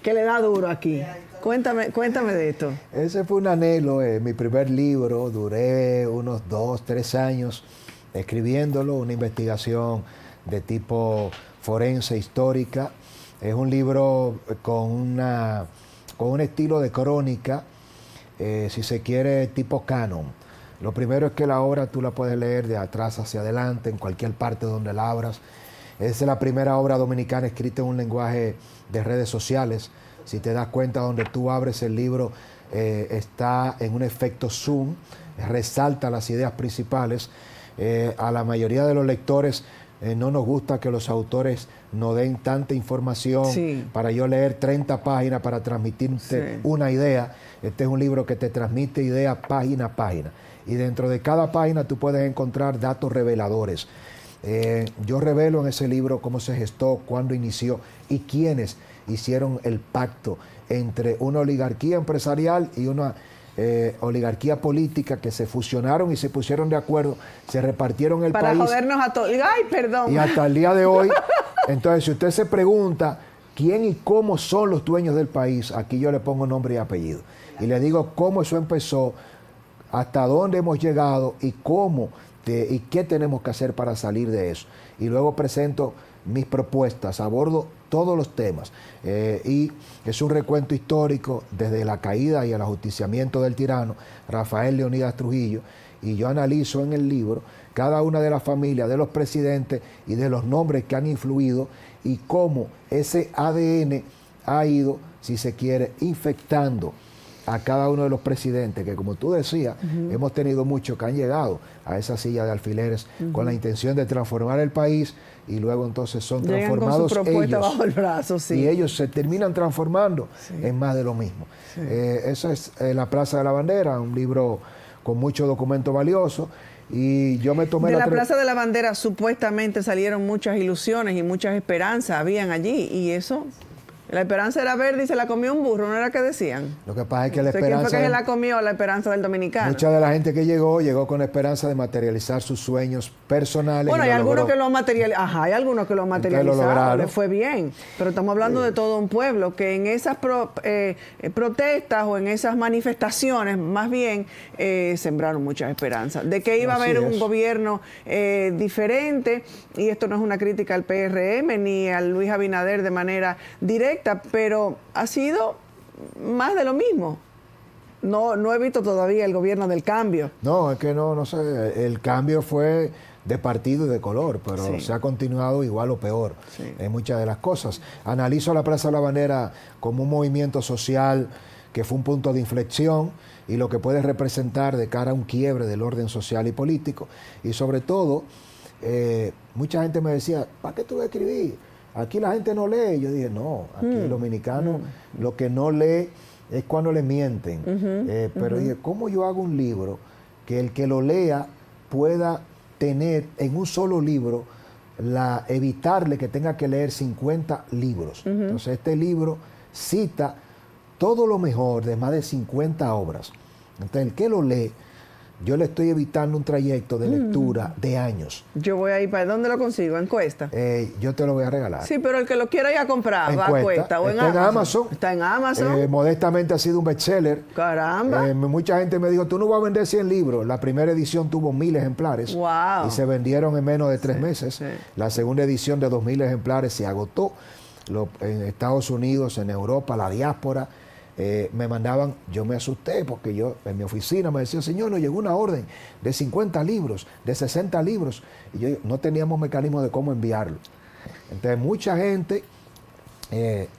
que le da duro aquí. Cuéntame de esto. Ese fue un anhelo, mi primer libro. Duré unos 2, 3 años escribiéndolo, una investigación de tipo forense, histórica. Es un libro con un estilo de crónica, si se quiere, tipo canon. Lo primero es que la obra tú la puedes leer de atrás hacia adelante, en cualquier parte donde la abras. Es la primera obra dominicana escrita en un lenguaje de redes sociales. Si te das cuenta, donde tú abres el libro, está en un efecto zoom, resalta las ideas principales. A la mayoría de los lectores no nos gusta que los autores nos den tanta información para yo leer 30 páginas para transmitirte una idea. Este es un libro que te transmite ideas página a página. Y dentro de cada página tú puedes encontrar datos reveladores. Yo revelo en ese libro cómo se gestó, cuándo inició y quiénes hicieron el pacto entre una oligarquía empresarial y una oligarquía política, que se fusionaron y se pusieron de acuerdo, se repartieron el país. Para jodernos a todos. ¡Ay, perdón! Y hasta el día de hoy, entonces, si usted se pregunta quién y cómo son los dueños del país, aquí yo le pongo nombre y apellido. Y le digo cómo eso empezó, hasta dónde hemos llegado y cómo y qué tenemos que hacer para salir de eso. Y luego presento mis propuestas, abordo todos los temas. Y es un recuento histórico desde la caída y el ajusticiamiento del tirano Rafael Leónidas Trujillo. Y yo analizo en el libro cada una de las familias, de los presidentes y de los nombres que han influido y cómo ese ADN ha ido, si se quiere, infectando a cada uno de los presidentes, que como tú decías, hemos tenido muchos que han llegado a esa silla de alfileres con la intención de transformar el país, y luego entonces son transformados ellos bajo el brazo, y ellos se terminan transformando en más de lo mismo. Eso es La Plaza de la Bandera, un libro con mucho documento valioso. Y yo me tomé de la Plaza de la Bandera supuestamente salieron muchas ilusiones y muchas esperanzas habían allí, y eso... La esperanza era verde y se la comió un burro, ¿no era que decían? Lo que pasa es que la ¿Quién esperanza... fue que se la comió, la esperanza del dominicano? Mucha de la gente que llegó con la esperanza de materializar sus sueños personales. Bueno, hay algunos que lo han materializado. Ajá, hay algunos que lo han materializado, le fue bien. Pero estamos hablando de todo un pueblo que en esas protestas o en esas manifestaciones, más bien, sembraron muchas esperanzas. De que iba a haber un gobierno diferente, y esto no es una crítica al PRM ni a Luis Abinader de manera directa, pero ha sido más de lo mismo. No he visto todavía el gobierno del cambio. No, es que no sé, el cambio fue de partido y de color, pero se ha continuado igual o peor en muchas de las cosas. Analizo la Plaza de la Bandera como un movimiento social que fue un punto de inflexión y lo que puede representar de cara a un quiebre del orden social y político. Y sobre todo, mucha gente me decía, ¿para qué tú vas a escribir? Aquí la gente no lee. Yo dije, no, aquí el dominicano lo que no lee es cuando le mienten. Pero dije, ¿cómo yo hago un libro que el que lo lea pueda tener en un solo libro, evitarle que tenga que leer 50 libros? Entonces este libro cita todo lo mejor de más de 50 obras. Entonces el que lo lee yo le estoy evitando un trayecto de lectura de años. Yo voy a ir para... ¿Dónde lo consigo? ¿En Cuesta? Yo te lo voy a regalar. Sí, pero el que lo quiera ir a comprar va a Cuesta o en Amazon. Está en Amazon. Modestamente ha sido un bestseller. Caramba. Mucha gente me dijo, tú no vas a vender 100 libros. La primera edición tuvo 1000 ejemplares. Wow. Y se vendieron en menos de 3 meses. Sí. La segunda edición de 2000 ejemplares se agotó. En Estados Unidos, en Europa, la diáspora, me mandaban, yo me asusté porque yo en mi oficina me decía, señor, nos llegó una orden de 50 libros, de 60 libros, y yo no teníamos mecanismo de cómo enviarlo. Entonces mucha gente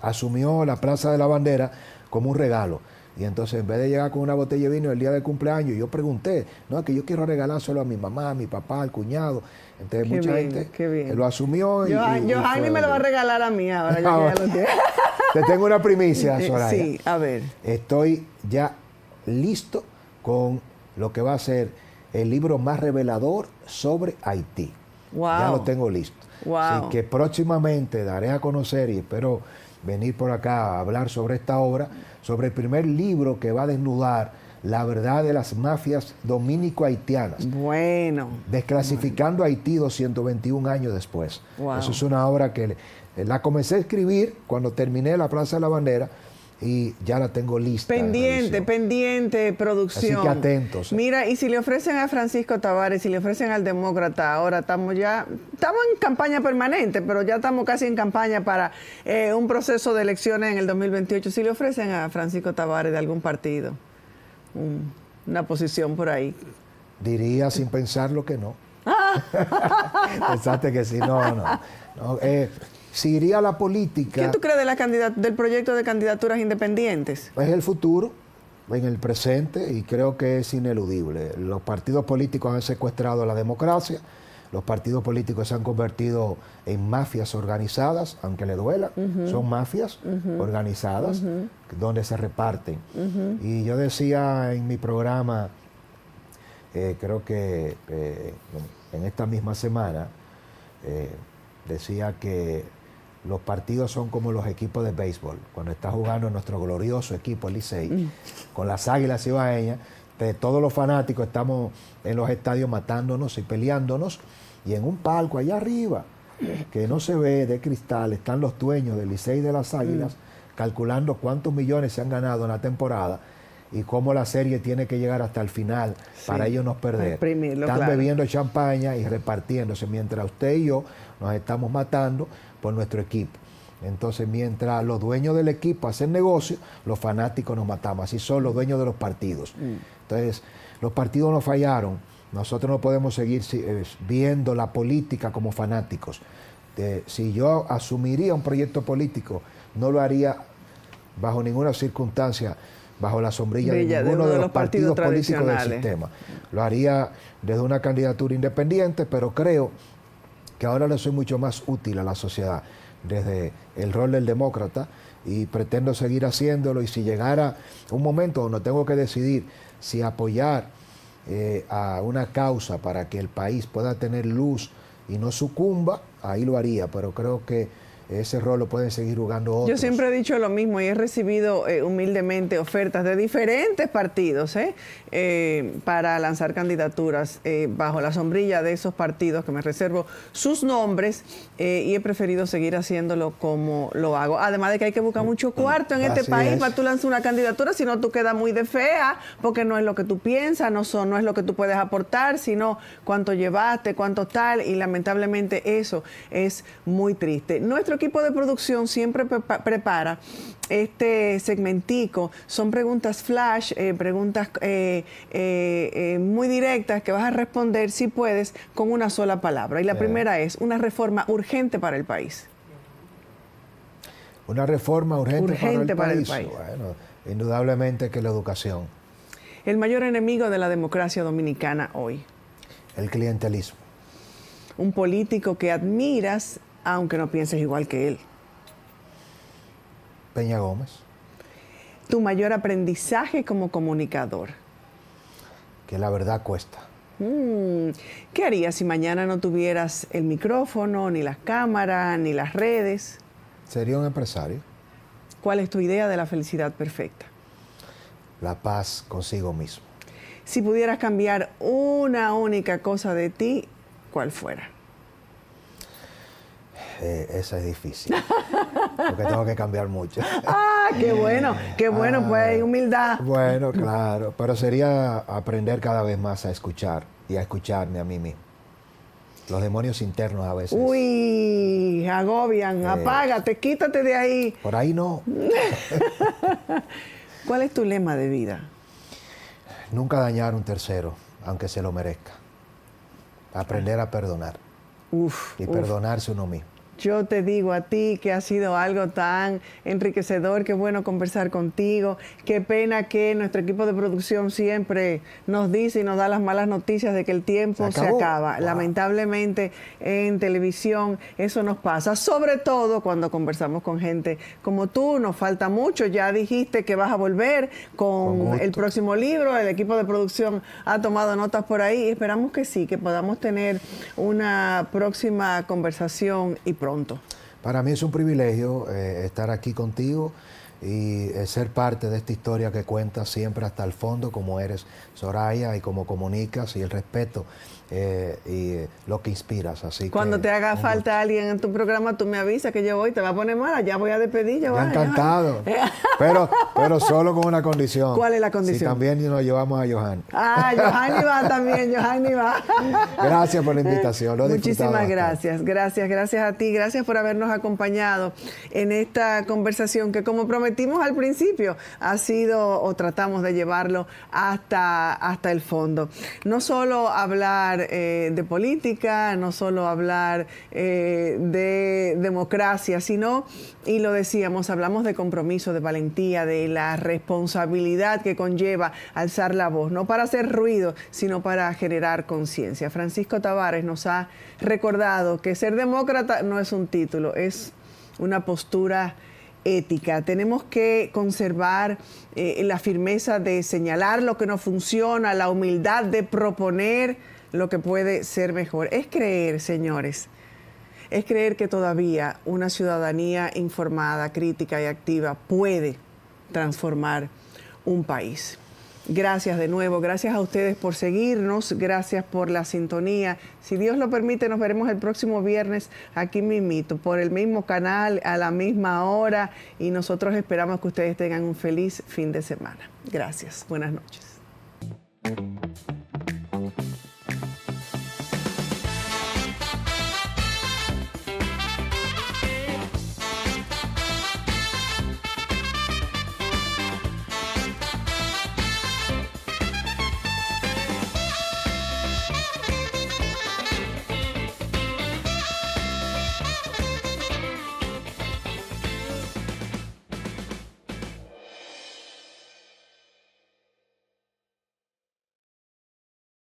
asumió la Plaza de la Bandera como un regalo. Y entonces en vez de llegar con una botella de vino el día del cumpleaños, yo pregunté, no, es que yo quiero regalárselo a mi mamá, a mi papá, al cuñado. Entonces mucha gente lo asumió. Johanny me lo va a regalar a mí ahora. Ya lo tiene. Te tengo una primicia, Soraya. Sí, a ver. Estoy ya listo con lo que va a ser el libro más revelador sobre Haití. Wow. Ya lo tengo listo. Wow. Así que próximamente daré a conocer y espero venir por acá a hablar sobre esta obra, sobre el primer libro que va a desnudar la verdad de las mafias dominico-haitianas. Bueno. Desclasificando a Haití 221 años después. Wow. Eso es una obra que la comencé a escribir cuando terminé la Plaza de la Bandera y ya la tengo lista. Pendiente, producción. Así que atentos. Mira, y si le ofrecen a Francisco Tavares, si le ofrecen al Demócrata, ahora estamos en campaña permanente, pero ya estamos casi en campaña para un proceso de elecciones en el 2028. Si le ofrecen a Francisco Tavares de algún partido, una posición por ahí. Diría sin pensarlo que no. Pensaste que sí, no. Si iría a la política... ¿Qué tú crees del proyecto de candidaturas independientes? Es el futuro, en el presente, y creo que es ineludible. Los partidos políticos han secuestrado la democracia, los partidos políticos se han convertido en mafias organizadas, aunque le duela, son mafias organizadas, donde se reparten. Y yo decía en mi programa, creo que en esta misma semana, decía que los partidos son como los equipos de béisbol. Cuando está jugando nuestro glorioso equipo, el Licey, con las Águilas Ibaeñas, todos los fanáticos estamos en los estadios matándonos y peleándonos, y en un palco allá arriba, que no se ve, de cristal, están los dueños del Licey y de las Águilas, calculando cuántos millones se han ganado en la temporada y cómo la serie tiene que llegar hasta el final para ellos no perder. Están bebiendo champaña y repartiéndose, mientras usted y yo nos estamos matando por nuestro equipo. Entonces, mientras los dueños del equipo hacen negocio, los fanáticos nos matamos. Así son los dueños de los partidos. Entonces, los partidos nos fallaron. Nosotros no podemos seguir viendo la política como fanáticos. Si yo asumiría un proyecto político, no lo haría bajo ninguna circunstancia bajo la sombrilla de ninguno de los partidos políticos del sistema. Lo haría desde una candidatura independiente, pero creo que ahora le soy mucho más útil a la sociedad desde el rol del demócrata y pretendo seguir haciéndolo. Y si llegara un momento donde tengo que decidir si apoyar a una causa para que el país pueda tener luz y no sucumba, ahí lo haría, pero creo que ese rol lo pueden seguir jugando otros. Yo siempre he dicho lo mismo y he recibido humildemente ofertas de diferentes partidos para lanzar candidaturas bajo la sombrilla de esos partidos, que me reservo sus nombres, y he preferido seguir haciéndolo como lo hago. Además de que hay que buscar mucho cuarto en este país para tú lanzar una candidatura, si no tú quedas muy de fea, porque no es lo que tú piensas, no es lo que tú puedes aportar, sino cuánto llevaste, cuánto tal, y lamentablemente eso es muy triste. Nuestro equipo de producción siempre prepara este segmentico. Son preguntas flash, preguntas muy directas que vas a responder, si puedes, con una sola palabra. Y la primera es: una reforma urgente para el país. Una reforma urgente para el país. Bueno, indudablemente que la educación. El mayor enemigo de la democracia dominicana hoy. El clientelismo. Un político que admiras, aunque no pienses igual que él. Peña Gómez. Tu mayor aprendizaje como comunicador. Que la verdad cuesta. ¿Qué harías si mañana no tuvieras el micrófono, ni las cámaras, ni las redes? Sería un empresario. ¿Cuál es tu idea de la felicidad perfecta? La paz consigo mismo. si pudieras cambiar una única cosa de ti, ¿cuál fuera? Esa es difícil, porque tengo que cambiar mucho. ¡Ah, qué bueno, pues, humildad! Bueno, claro, pero sería aprender cada vez más a escuchar y a escucharme a mí mismo. Los demonios internos a veces. Uy, agobian, apágate, quítate de ahí. Por ahí no. ¿Cuál es tu lema de vida? Nunca dañar a un tercero, aunque se lo merezca. Aprender a perdonar. Y perdonarse uno mismo. Yo te digo a ti que ha sido algo tan enriquecedor, qué bueno conversar contigo. Qué pena que nuestro equipo de producción siempre nos dice y nos da las malas noticias de que el tiempo se acaba. Wow. Lamentablemente en televisión eso nos pasa, sobre todo cuando conversamos con gente como tú. Nos falta mucho, ya dijiste que vas a volver con el próximo libro, el equipo de producción ha tomado notas por ahí. Esperamos que sí, que podamos tener una próxima conversación y pronto. Para mí es un privilegio estar aquí contigo y ser parte de esta historia que cuentas siempre hasta el fondo, como eres, Soraya, y como comunicas, y el respeto y lo que inspiras. Así cuando te haga falta alguien en tu programa, tú me avisas que yo voy, te va a poner mala, ya voy a despedir. Ya encantado, pero solo con una condición. ¿Cuál es la condición? Si también nos llevamos a Johan. Ah, Johan va también, Johan va. Gracias por la invitación, lo he disfrutado Muchísimas gracias, gracias a ti, gracias por habernos acompañado en esta conversación que, como prometimos al principio, ha sido, o tratamos de llevarlo hasta el fondo. No solo hablar de política, no solo hablar de democracia, sino, y lo decíamos, hablamos de compromiso, de valentía, de la responsabilidad que conlleva alzar la voz, no para hacer ruido, sino para generar conciencia. Francisco Tavares nos ha recordado que ser demócrata no es un título, es una postura ética. Tenemos que conservar la firmeza de señalar lo que no funciona, la humildad de proponer lo que puede ser mejor. Es creer, señores, es creer que todavía una ciudadanía informada, crítica y activa puede transformar un país. Gracias de nuevo, gracias a ustedes por seguirnos, gracias por la sintonía. Si Dios lo permite, nos veremos el próximo viernes aquí mismito, por el mismo canal, a la misma hora, y nosotros esperamos que ustedes tengan un feliz fin de semana. Gracias, buenas noches.